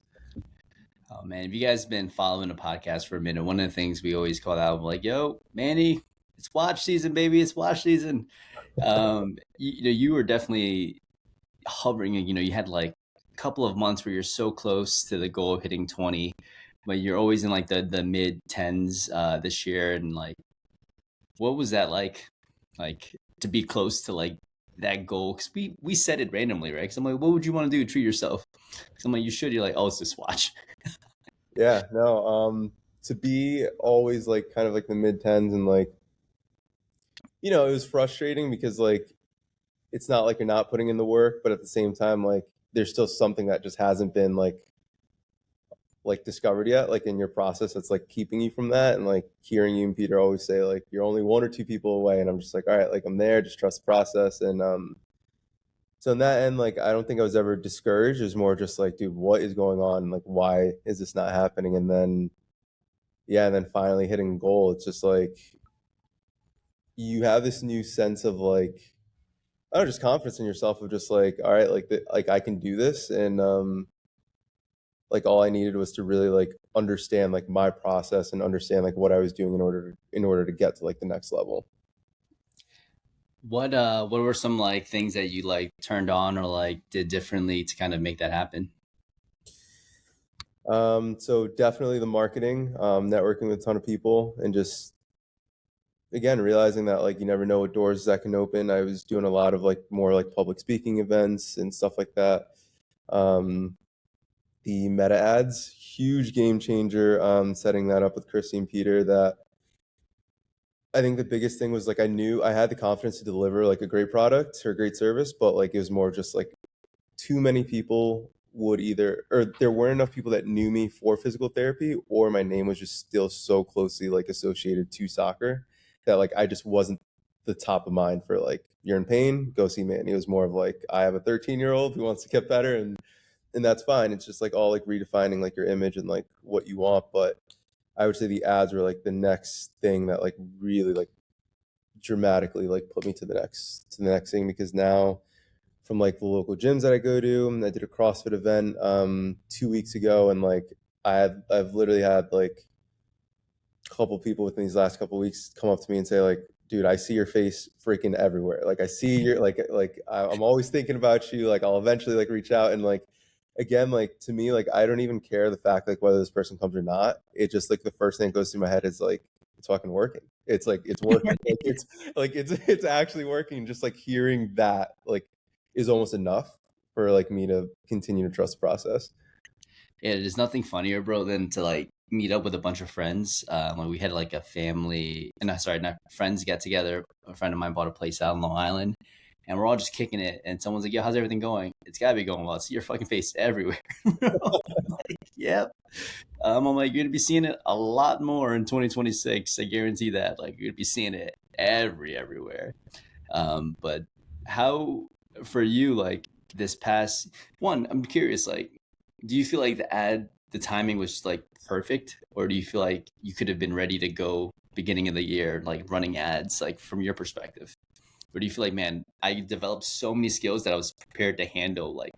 oh man, if you guys been following the podcast for a minute, one of the things we always call out, like, yo, Manny, it's watch season, baby, it's watch season. You were definitely hovering, you had like a couple of months where you're so close to the goal of hitting 20, but you're always in like the mid tens this year. And like, what was that like to be close to like that goal? Because we set it randomly, right? Because I'm like, what would you want to do to treat yourself? Because I'm like, you should. You're like, oh, it's this watch. Yeah, no, to be always like kind of like the mid tens and like it was frustrating because like it's not like you're not putting in the work, but at the same time like there's still something that just hasn't been like discovered yet, like in your process that's like keeping you from that. And like hearing you and Peter always say like you're only one or two people away, and I'm just like, all right, like I'm there, just trust the process. And so in that end, like I don't think I was ever discouraged. It was more just like, dude, what is going on? Like why is this not happening? And then yeah, and then finally hitting goal, it's just like you have this new sense of like I don't know, just confidence in yourself of just like, all right, like like I can do this. And like all I needed was to really like understand like my process and understand like what I was doing in order to get to like the next level. What were some like things that you like turned on or like did differently to kind of make that happen? So definitely the marketing, networking with a ton of people, and just again realizing that like you never know what doors that can open. I was doing a lot of like more like public speaking events and stuff like that. Um, the meta ads, huge game changer. Setting that up with Christy and Peter. That I think the biggest thing was like I knew I had the confidence to deliver like a great product or a great service, but like it was more just like too many people would either or there weren't enough people that knew me for physical therapy, or my name was just still so closely like associated to soccer that like I just wasn't the top of mind for like you're in pain, go see Manny. It was more of like I have a 13-year-old who wants to get better, and that's fine. It's just like all like redefining like your image and like what you want. But I would say the ads were like the next thing that like really like dramatically like put me to the next thing, because now from like the local gyms that I go to, and I did a CrossFit event 2 weeks ago, and like I've literally had like a couple people within these last couple weeks come up to me and say like, dude, I see your face freaking everywhere. Like I see your I'm always thinking about you. Like I'll eventually like reach out. And like again, like to me, like I don't even care the fact like whether this person comes or not. It just like the first thing that goes through my head is like it's fucking working. It's like it's working. It's actually working. Just like hearing that like is almost enough for like me to continue to trust the process. Yeah, there's nothing funnier, bro, than to like meet up with a bunch of friends. Like we had like a family, and sorry, not friends get together. A friend of mine bought a place out in Long Island, and we're all just kicking it. And someone's like, "Yo, how's everything going?" It's gotta be going well. I see your fucking face everywhere. Yep. I'm like, you're gonna be seeing it a lot more in 2026. I guarantee that. Like, you're gonna be seeing it everywhere. But how for you, like this past one, I'm curious, like, do you feel like the timing was just like perfect, or do you feel like you could have been ready to go beginning of the year, like running ads, like from your perspective? Or do you feel like, man, I developed so many skills that I was prepared to handle like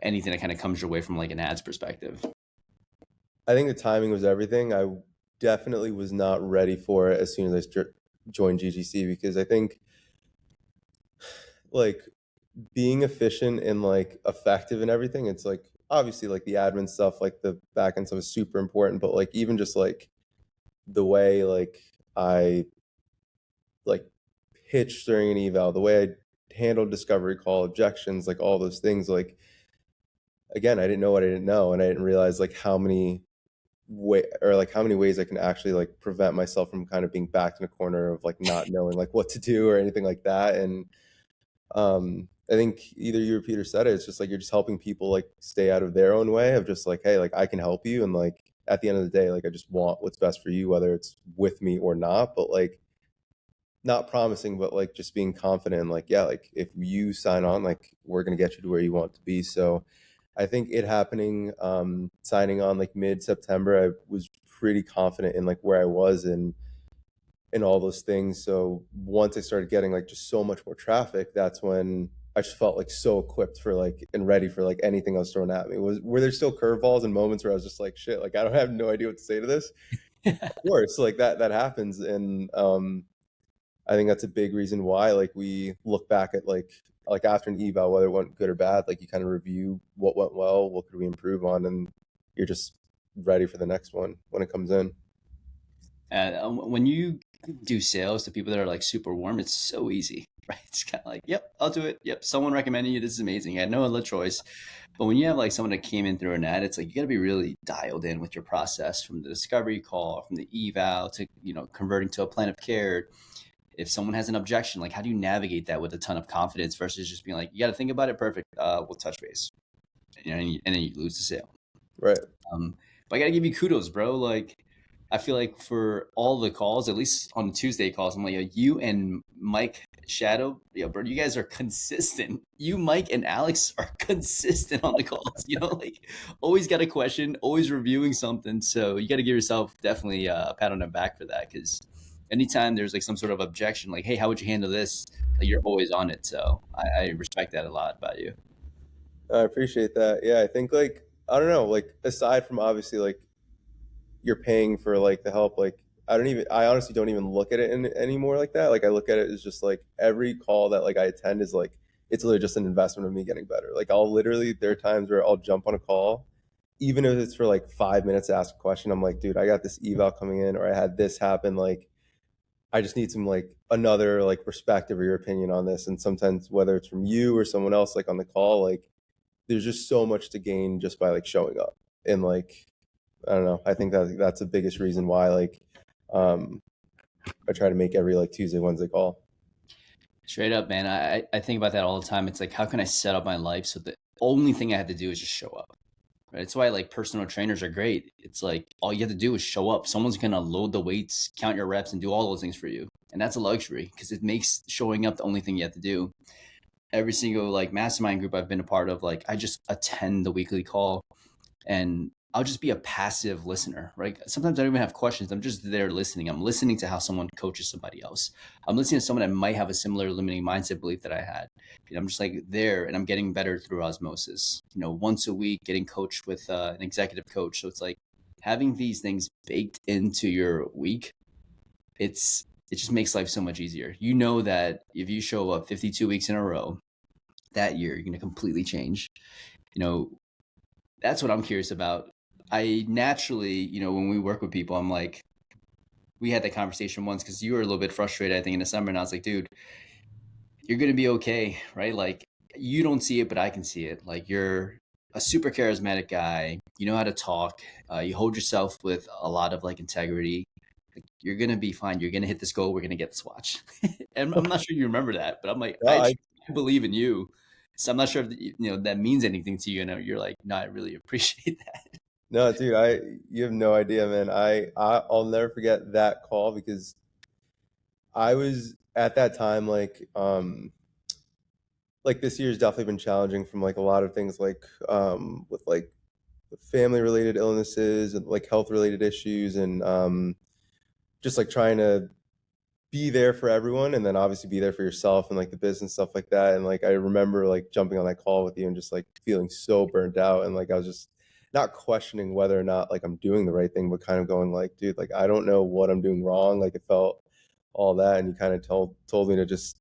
anything that kind of comes your way from like an ads perspective? I think the timing was everything. I definitely was not ready for it as soon as I joined GGC, because I think like being efficient and like effective and everything, it's like obviously like the admin stuff, like the back end stuff is super important, but like even just like the way like I like pitched during an eval, the way I handled discovery call objections, like all those things, like again, I didn't know what I didn't know, and I didn't realize like how many ways I can actually like prevent myself from kind of being backed in a corner of like not knowing like what to do or anything like that. And I think either you or Peter said it. It's just like you're just helping people like stay out of their own way of just like, hey, like I can help you, and like at the end of the day, like I just want what's best for you, whether it's with me or not. But like not promising, but like just being confident. Like yeah, like if you sign on, like we're gonna get you to where you want to be. So I think it happening, signing on like mid September, I was pretty confident in like where I was and all those things. So once I started getting like just so much more traffic, that's when I just felt like so equipped for like and ready for like anything else thrown at me. Were there still curveballs and moments where I was just like, shit, like I don't have no idea what to say to this? Of course, like that happens. And I think that's a big reason why like we look back at like after an eval, whether it went good or bad, like you kind of review what went well, what could we improve on, and you're just ready for the next one when it comes in. When you do sales to people that are like super warm, it's so easy, right? It's kind of like, yep, I'll do it. Yep, someone recommended you. This is amazing. I had no other choice. But when you have like someone that came in through an ad, it's like you got to be really dialed in with your process from the discovery call, from the eval to converting to a plan of care. If someone has an objection, like how do you navigate that with a ton of confidence versus just being like, you got to think about it. Perfect. We'll touch base, and then you lose the sale. Right. Um, but I gotta give you kudos, bro. Like, I feel like for all the calls, at least on Tuesday calls, I'm like, yo, you and Mike Shadow, bro, you guys are consistent. You, Mike, and Alex are consistent on the calls. Like always got a question, always reviewing something. So you got to give yourself definitely a pat on the back for that, because anytime there's like some sort of objection, like, hey, how would you handle this? Like, you're always on it. So I respect that a lot about you. I appreciate that. Yeah, I think like I don't know, like aside from obviously like you're paying for like the help, like I honestly don't even look at it anymore like that. Like I look at it as just like every call that like I attend is like it's literally just an investment of me getting better. Like I'll literally there are times where I'll jump on a call, even if it's for like 5 minutes to ask a question. I'm like, dude, I got this eval coming in, or I had this happen. Like I just need some like another like perspective or your opinion on this. And sometimes whether it's from you or someone else like on the call, like there's just so much to gain just by like showing up. And like I don't know, I think that that's the biggest reason why like um I try to make every like Tuesday, Wednesday call. Straight up, man. I think about that all the time. It's like, how can I set up my life so the only thing I have to do is just show up? Right? It's why like personal trainers are great. It's like all you have to do is show up. Someone's gonna load the weights, count your reps, and do all those things for you. And that's a luxury because it makes showing up the only thing you have to do. Every single like mastermind group I've been a part of, like I just attend the weekly call and I'll just be a passive listener, right? Sometimes I don't even have questions. I'm just there listening. I'm listening to how someone coaches somebody else. I'm listening to someone that might have a similar limiting mindset belief that I had. I'm just like there and I'm getting better through osmosis. Once a week, getting coached with an executive coach. So it's like having these things baked into your week. It just makes life so much easier. You know that if you show up 52 weeks in a row, that year you're going to completely change. You know, that's what I'm curious about. I naturally, when we work with people, I'm like, we had that conversation once because you were a little bit frustrated, I think, in the summer. And I was like, dude, you're going to be okay, right? Like, you don't see it, but I can see it. Like, you're a super charismatic guy. You know how to talk. You hold yourself with a lot of like integrity. Like, you're going to be fine. You're going to hit this goal. We're going to get this watch. And I'm not sure you remember that, but I'm like, No, I I believe in you. So I'm not sure if that means anything to you. And you're like, no, I really appreciate that. no, dude, I you have no idea, man. I'll never forget that call because I was at that time like this year's definitely been challenging from like a lot of things like with like family related illnesses and like health related issues and just like trying to be there for everyone and then obviously be there for yourself and like the business stuff like that. And like I remember like jumping on that call with you and just like feeling so burnt out and like I was just not questioning whether or not like I'm doing the right thing, but kind of going like, dude, like I don't know what I'm doing wrong. Like it felt all that and you kind of told me to just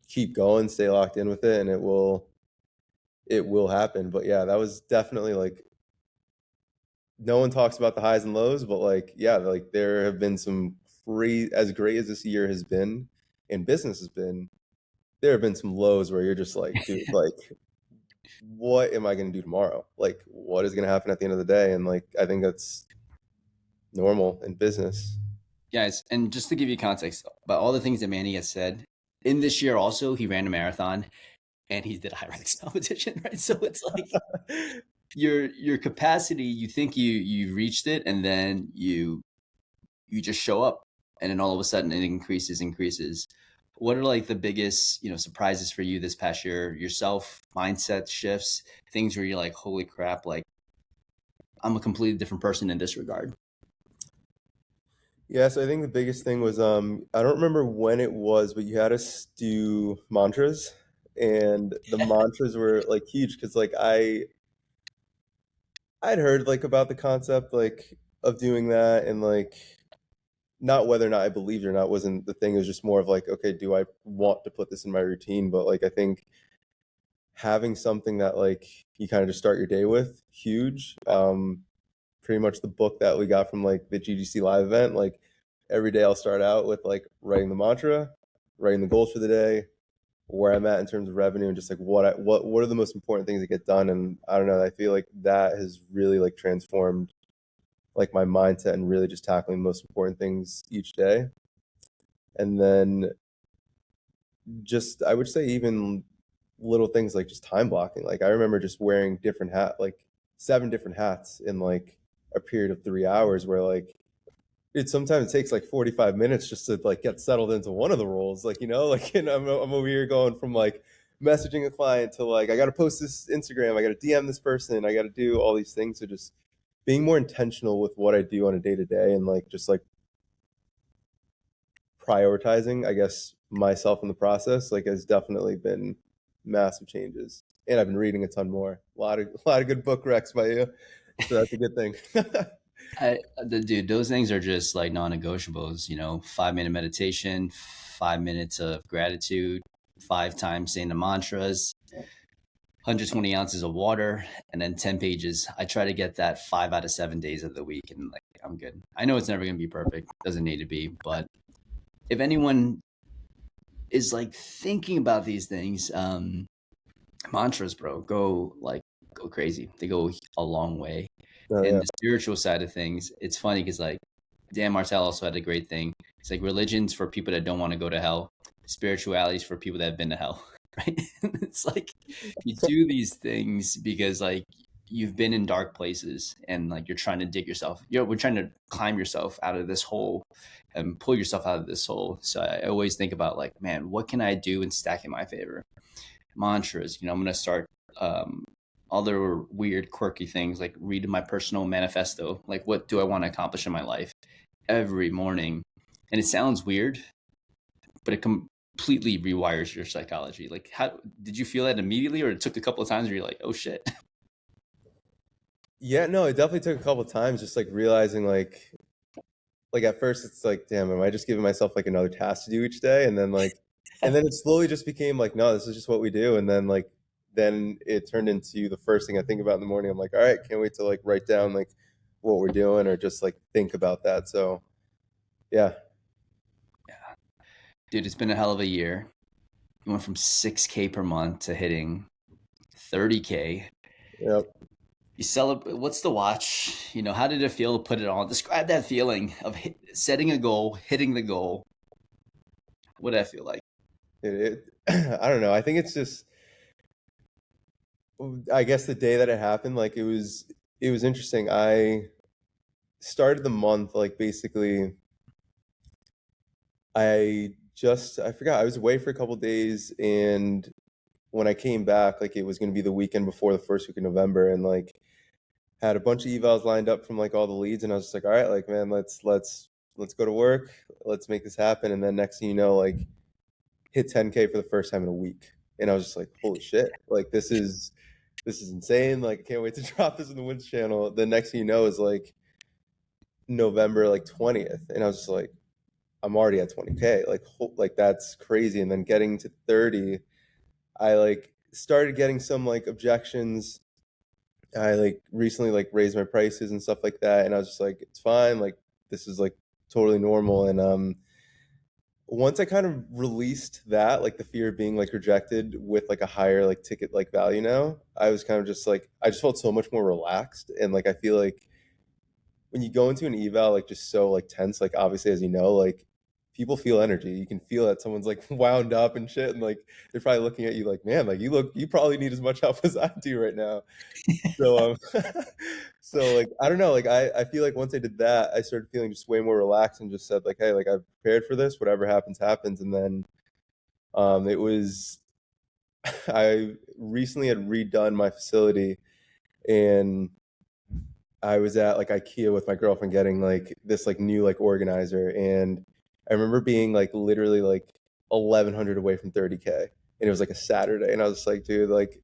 keep going, stay locked in with it, and it will happen. But yeah, that was definitely like no one talks about the highs and lows, but like yeah, like there have been some free as great as this year has been. in business has been, there have been some lows where you're just like, dude, like, what am I going to do tomorrow? Like, what is going to happen at the end of the day? And like, I think that's normal in business. Guys, and just to give you context about all the things that Manny has said, in this year also he ran a marathon and he did a high rocks competition, right? So it's like your capacity, you think you reached it, and then you just show up, and then all of a sudden it increases. What are like the biggest, surprises for you this past year? Yourself, mindset shifts, things where you're like, holy crap, like I'm a completely different person in this regard. Yeah, so I think the biggest thing was I don't remember when it was, but you had us do mantras, and the mantras were like huge because like I'd heard like about the concept like of doing that, and like not whether or not I believed it or not wasn't the thing. It was just more of like, okay, do I want to put this in my routine? But like I think having something that like you kind of just start your day with, huge. Pretty much the book that we got from like the GGC live event. Like every day I'll start out with like writing the mantra, writing the goals for the day, where I'm at in terms of revenue, and just like what are the most important things that get done. And I don't know, I feel like that has really like transformed like my mindset and really just tackling the most important things each day. And then just I would say even little things like just time blocking. Like I remember just wearing different like 7 different hats in like a period of 3 hours where like it sometimes takes like 45 minutes just to like get settled into one of the roles. Like, like and I'm over here going from like messaging a client to like I gotta post this Instagram, I gotta DM this person, I gotta do all these things. So just being more intentional with what I do on a day to day and like just like prioritizing, I guess, myself in the process, like has definitely been massive changes. And I've been reading a ton more. A lot of good book recs by you. So that's a good thing. Dude, those things are just like non-negotiables. 5 minute meditation, 5 minutes of gratitude, 5 times saying the mantras, 120 ounces of water, and then 10 pages. I try to get that 5 out of 7 days of the week, and like I'm good. I know it's never gonna be perfect, doesn't need to be, but if anyone is like thinking about these things, mantras, bro, go crazy. They go a long way. Oh And yeah. the spiritual side of things, it's funny because like Dan Martell also had a great thing. It's like religion's for people that don't want to go to hell. Spirituality is for people that have been to hell, right? It's like you do these things because like you've been in dark places and like you're trying to dig yourself. We're trying to climb yourself out of this hole and pull yourself out of this hole. So I always think about like, man, what can I do and stack in my favor? Mantras. I'm going to start other weird, quirky things like read my personal manifesto. Like, what do I want to accomplish in my life every morning? And it sounds weird, but it completely rewires your psychology. Like, how did you feel that immediately, or it took a couple of times where you're like, oh shit? Yeah, no, it definitely took a couple of times just like realizing like at first it's like, damn, am I just giving myself like another task to do each day? And then it slowly just became like, no, this is just what we do. And then it turned into the first thing I think about in the morning. I'm like, all right, can't wait to like write down like what we're doing or just like think about that. So yeah. Yeah, dude, it's been a hell of a year. You went from 6K per month to hitting 30K. Yep. You celebrate. What's the watch? How did it feel to put it on? Describe that feeling of setting a goal, hitting the goal. What did that feel like? I don't know. I think it's just I guess the day that it happened, like it was interesting. I started the month like basically I forgot I was away for a couple days, and when I came back, like it was going to be the weekend before the first week of November, and like had a bunch of evals lined up from like all the leads, and I was just like, all right, like man, let's go to work, let's make this happen. And then next thing you know, like hit 10K for the first time in a week, and I was just like, holy shit, like this is insane. Like I can't wait to drop this in the Wins channel. The next thing you know is like November like 20th, and I was just like, I'm already at 20K. Like that's crazy. And then getting to 30, I like started getting some like objections. I like recently like raised my prices and stuff like that, and I was just like, it's fine. Like this is like totally normal. And once I kind of released that, like the fear of being like rejected with like a higher like ticket like value now, I was kind of just like I just felt so much more relaxed. And like I feel like when you go into an eval like just so like tense, like obviously as you know, like people feel energy. You can feel that someone's like wound up and shit, and like they're probably looking at you like, man, like you probably need as much help as I do right now. So so like I don't know, like I feel like once I did that, I started feeling just way more relaxed and just said like, hey, like I've prepared for this, whatever happens, happens. And then it was I recently had redone my facility, and I was at like IKEA with my girlfriend getting like this like new like organizer, and I remember being like literally like 1100 away from 30K, and it was like a Saturday, and I was just like, dude, like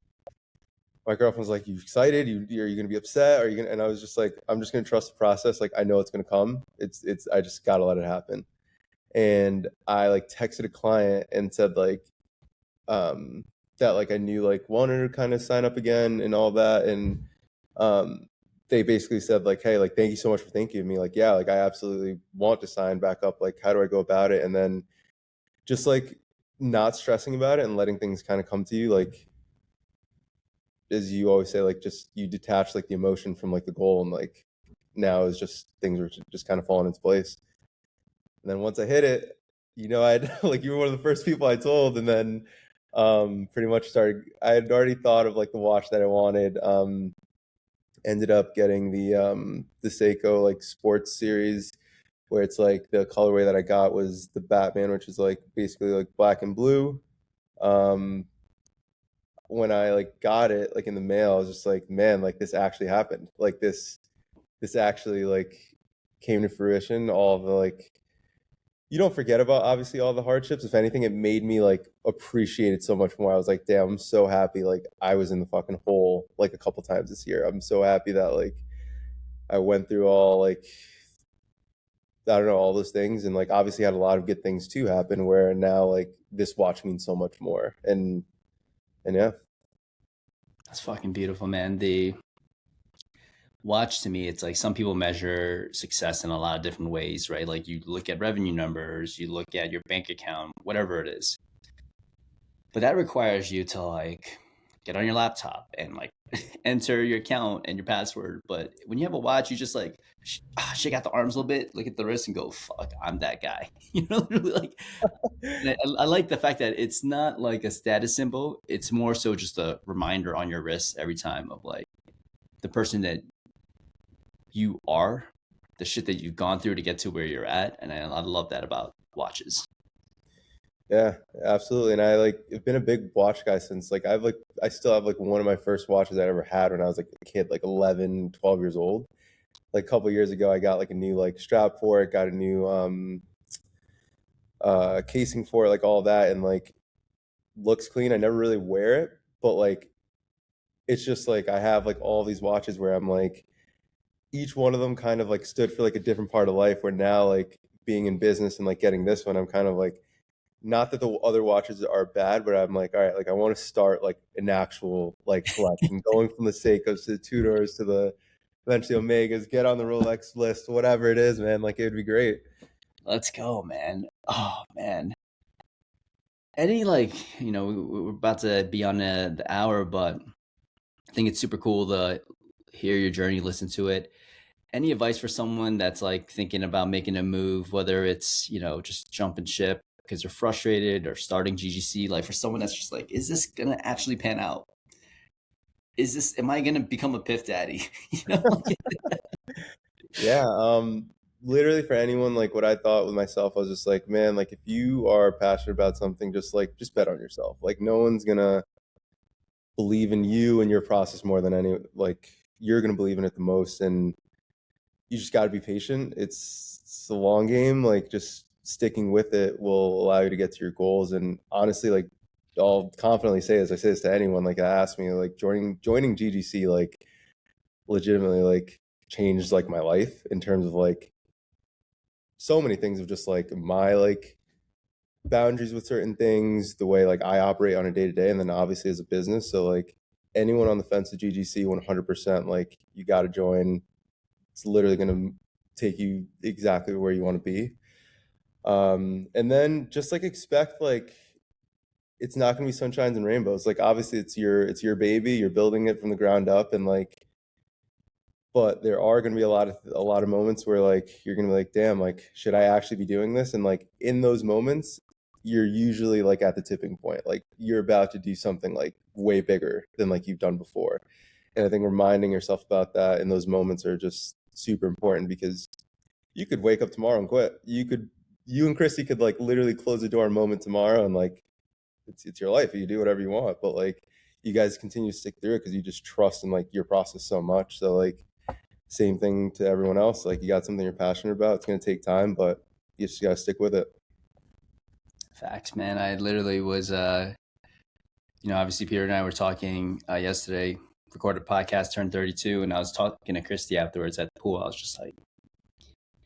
my girlfriend was like, "You excited? Are you gonna be upset? Are you gonna?" And I was just like, "I'm just gonna trust the process. Like I know it's gonna come. It's I just gotta let it happen." And I like texted a client and said like that like I knew like wanted to kind of sign up again and all that, and um, they basically said like, "Hey, like thank you so much for thinking of me. Like yeah, like I absolutely want to sign back up. Like how do I go about it?" And then just like not stressing about it and letting things kind of come to you, like as you always say, like just you detach like the emotion from like the goal, and like now is just things are just kind of falling into place. And then once I hit it, I'd like you were one of the first people I told, and then pretty much started. I had already thought of like the watch that I wanted. Ended up getting the Seiko like sports series, where it's like the colorway that I got was the Batman, which is like basically like black and blue. Um, when I like got it like in the mail, I was just like, man, like this actually happened. Like this actually like came to fruition. All the like you don't forget about obviously all the hardships. If anything, it made me like appreciate it so much more. I was like, damn, I'm so happy like I was in the fucking hole like a couple times this year. I'm so happy that like I went through all like I don't know, all those things, and like obviously had a lot of good things too happen where now like this watch means so much more. And yeah. That's fucking beautiful, man. The watch to me, it's like some people measure success in a lot of different ways, right? Like you look at revenue numbers, you look at your bank account, whatever it is. But that requires you to like get on your laptop and like enter your account and your password. But when you have a watch, you just like shake out the arms a little bit, look at the wrist, and go, "Fuck, I'm that guy." You know, really like. And I like the fact that it's not like a status symbol. It's more so just a reminder on your wrist every time of like the person that you are, the shit that you've gone through to get to where you're at. And I love that about watches. Yeah, absolutely. And I like have been a big watch guy since like I still have like one of my first watches I ever had when I was like a kid, like 11, 12 years old. Like a couple years ago I got like a new like strap for it, got a new casing for it, like all of that, and like looks clean. I never really wear it, but like it's just like I have like all these watches where I'm like each one of them kind of like stood for like a different part of life, where now like being in business and like getting this one, I'm kind of like not that the other watches are bad, but I'm like, all right, like I want to start like an actual like collection, going from the Seikos to the Tudors to the eventually Omegas, get on the Rolex list, whatever it is, man. Like it would be great. Let's go, man. Oh, man. Any like, we're about to be on the hour, but I think it's super cool to hear your journey, listen to it. Any advice for someone that's like thinking about making a move, whether it's, just jumping ship because they're frustrated or starting GGC, like for someone that's just like, is this gonna actually pan out? Am I gonna become a piff daddy? Like, Yeah. Literally for anyone, like what I thought with myself, I was just like, man, like if you are passionate about something, just bet on yourself. Like no one's gonna believe in you and your process more than any like you're gonna believe in it the most, and you just got to be patient. It's a long game. Like just sticking with it will allow you to get to your goals. And honestly, like I'll confidently say, as I say this to anyone, like that asked me, like joining GGC, like legitimately, like changed like my life in terms of like so many things of just like my like boundaries with certain things, the way like I operate on a day to day, and then obviously as a business. So like anyone on the fence of GGC, 100%, like you got to join. It's literally going to take you exactly where you want to be. And then just like expect like it's not going to be sunshines and rainbows. Like obviously it's your baby, you're building it from the ground up, and like but there are going to be a lot of moments where like you're going to be like, damn, like should I actually be doing this? And like in those moments you're usually like at the tipping point, like you're about to do something like way bigger than like you've done before. And I think reminding yourself about that in those moments are just super important, because you could wake up tomorrow and quit. You and Christy could like literally close the door a moment tomorrow, and like it's your life, you do whatever you want, but like you guys continue to stick through it because you just trust in like your process so much. So like same thing to everyone else. Like you got something you're passionate about. It's gonna take time, but you just gotta stick with it. Facts, man. I literally was, obviously Peter and I were talking yesterday, recorded a podcast, turned 32, and I was talking to Christy afterwards at the pool. I was just like,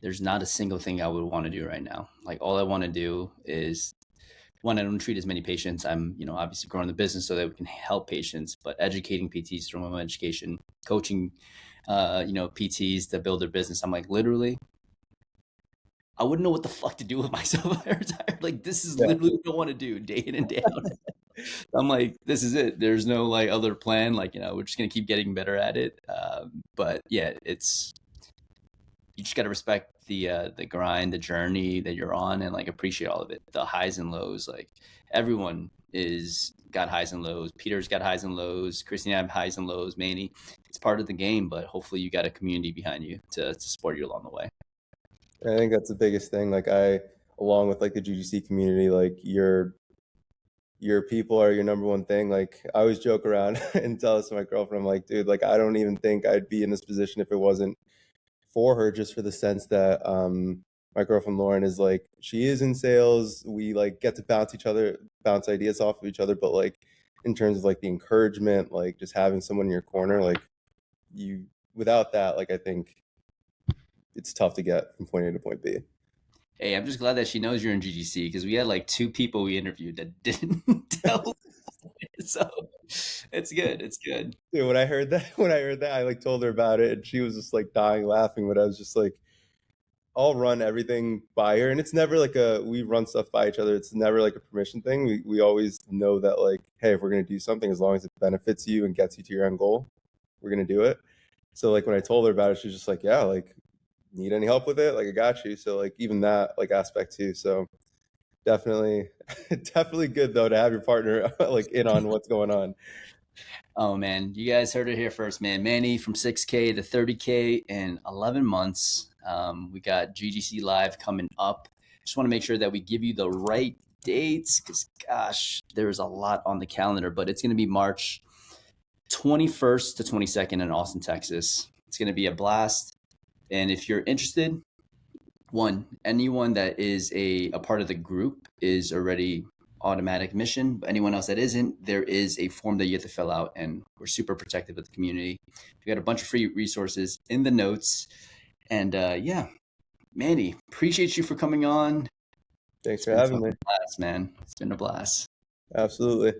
there's not a single thing I would want to do right now. Like all I want to do is one, I don't treat as many patients. I'm, obviously growing the business so that we can help patients, but educating PTs through my education, coaching, PTs to build their business. I'm like, literally, I wouldn't know what the fuck to do with myself if I retired. Like, this is Yeah. literally what I want to do day in and day out. I'm like, this is it. There's no like other plan. Like, we're just gonna keep getting better at it. But yeah, it's you just gotta respect the grind, the journey that you're on, and like appreciate all of it. The highs and lows. Like everyone is got highs and lows. Peter's got highs and lows. Christine have highs and lows. Manny, it's part of the game. But hopefully, you got a community behind you to support you along the way. I think that's the biggest thing. Like along with like the GGC community, like your people are your number one thing. Like I always joke around and tell this to my girlfriend, I'm like, dude, like I don't even think I'd be in this position if it wasn't for her, just for the sense that my girlfriend Lauren is like, she is in sales. We like get to bounce ideas off of each other, but like in terms of like the encouragement, like just having someone in your corner, like you without that, like I think it's tough to get from point A to point B. Hey, I'm just glad that she knows you're in GGC because we had like two people we interviewed that didn't tell. So it's good. It's good. Dude, when I heard that, I like told her about it, and she was just like dying laughing. But I was just like, I'll run everything by her, and it's never like we run stuff by each other. It's never like a permission thing. We always know that like, hey, if we're gonna do something, as long as it benefits you and gets you to your end goal, we're gonna do it. So like when I told her about it, she was just like, yeah, like need any help with it? Like I got you. So like even that like aspect too. So definitely, definitely good though to have your partner like in on what's going on. Oh man, you guys heard it here first, man. Manny from 6K to 30K in 11 months. We got GGC Live coming up. Just want to make sure that we give you the right dates because, gosh, there's a lot on the calendar, but it's going to be March 21st to 22nd in Austin, Texas. It's going to be a blast. And if you're interested, anyone that is a part of the group is already automatic admission. But anyone else that isn't, there is a form that you have to fill out, and we're super protective of the community. We got a bunch of free resources in the notes. And yeah, Manny, appreciate you for coming on. Thanks It's for been a having me. fucking blast, man. It's been a blast. Absolutely.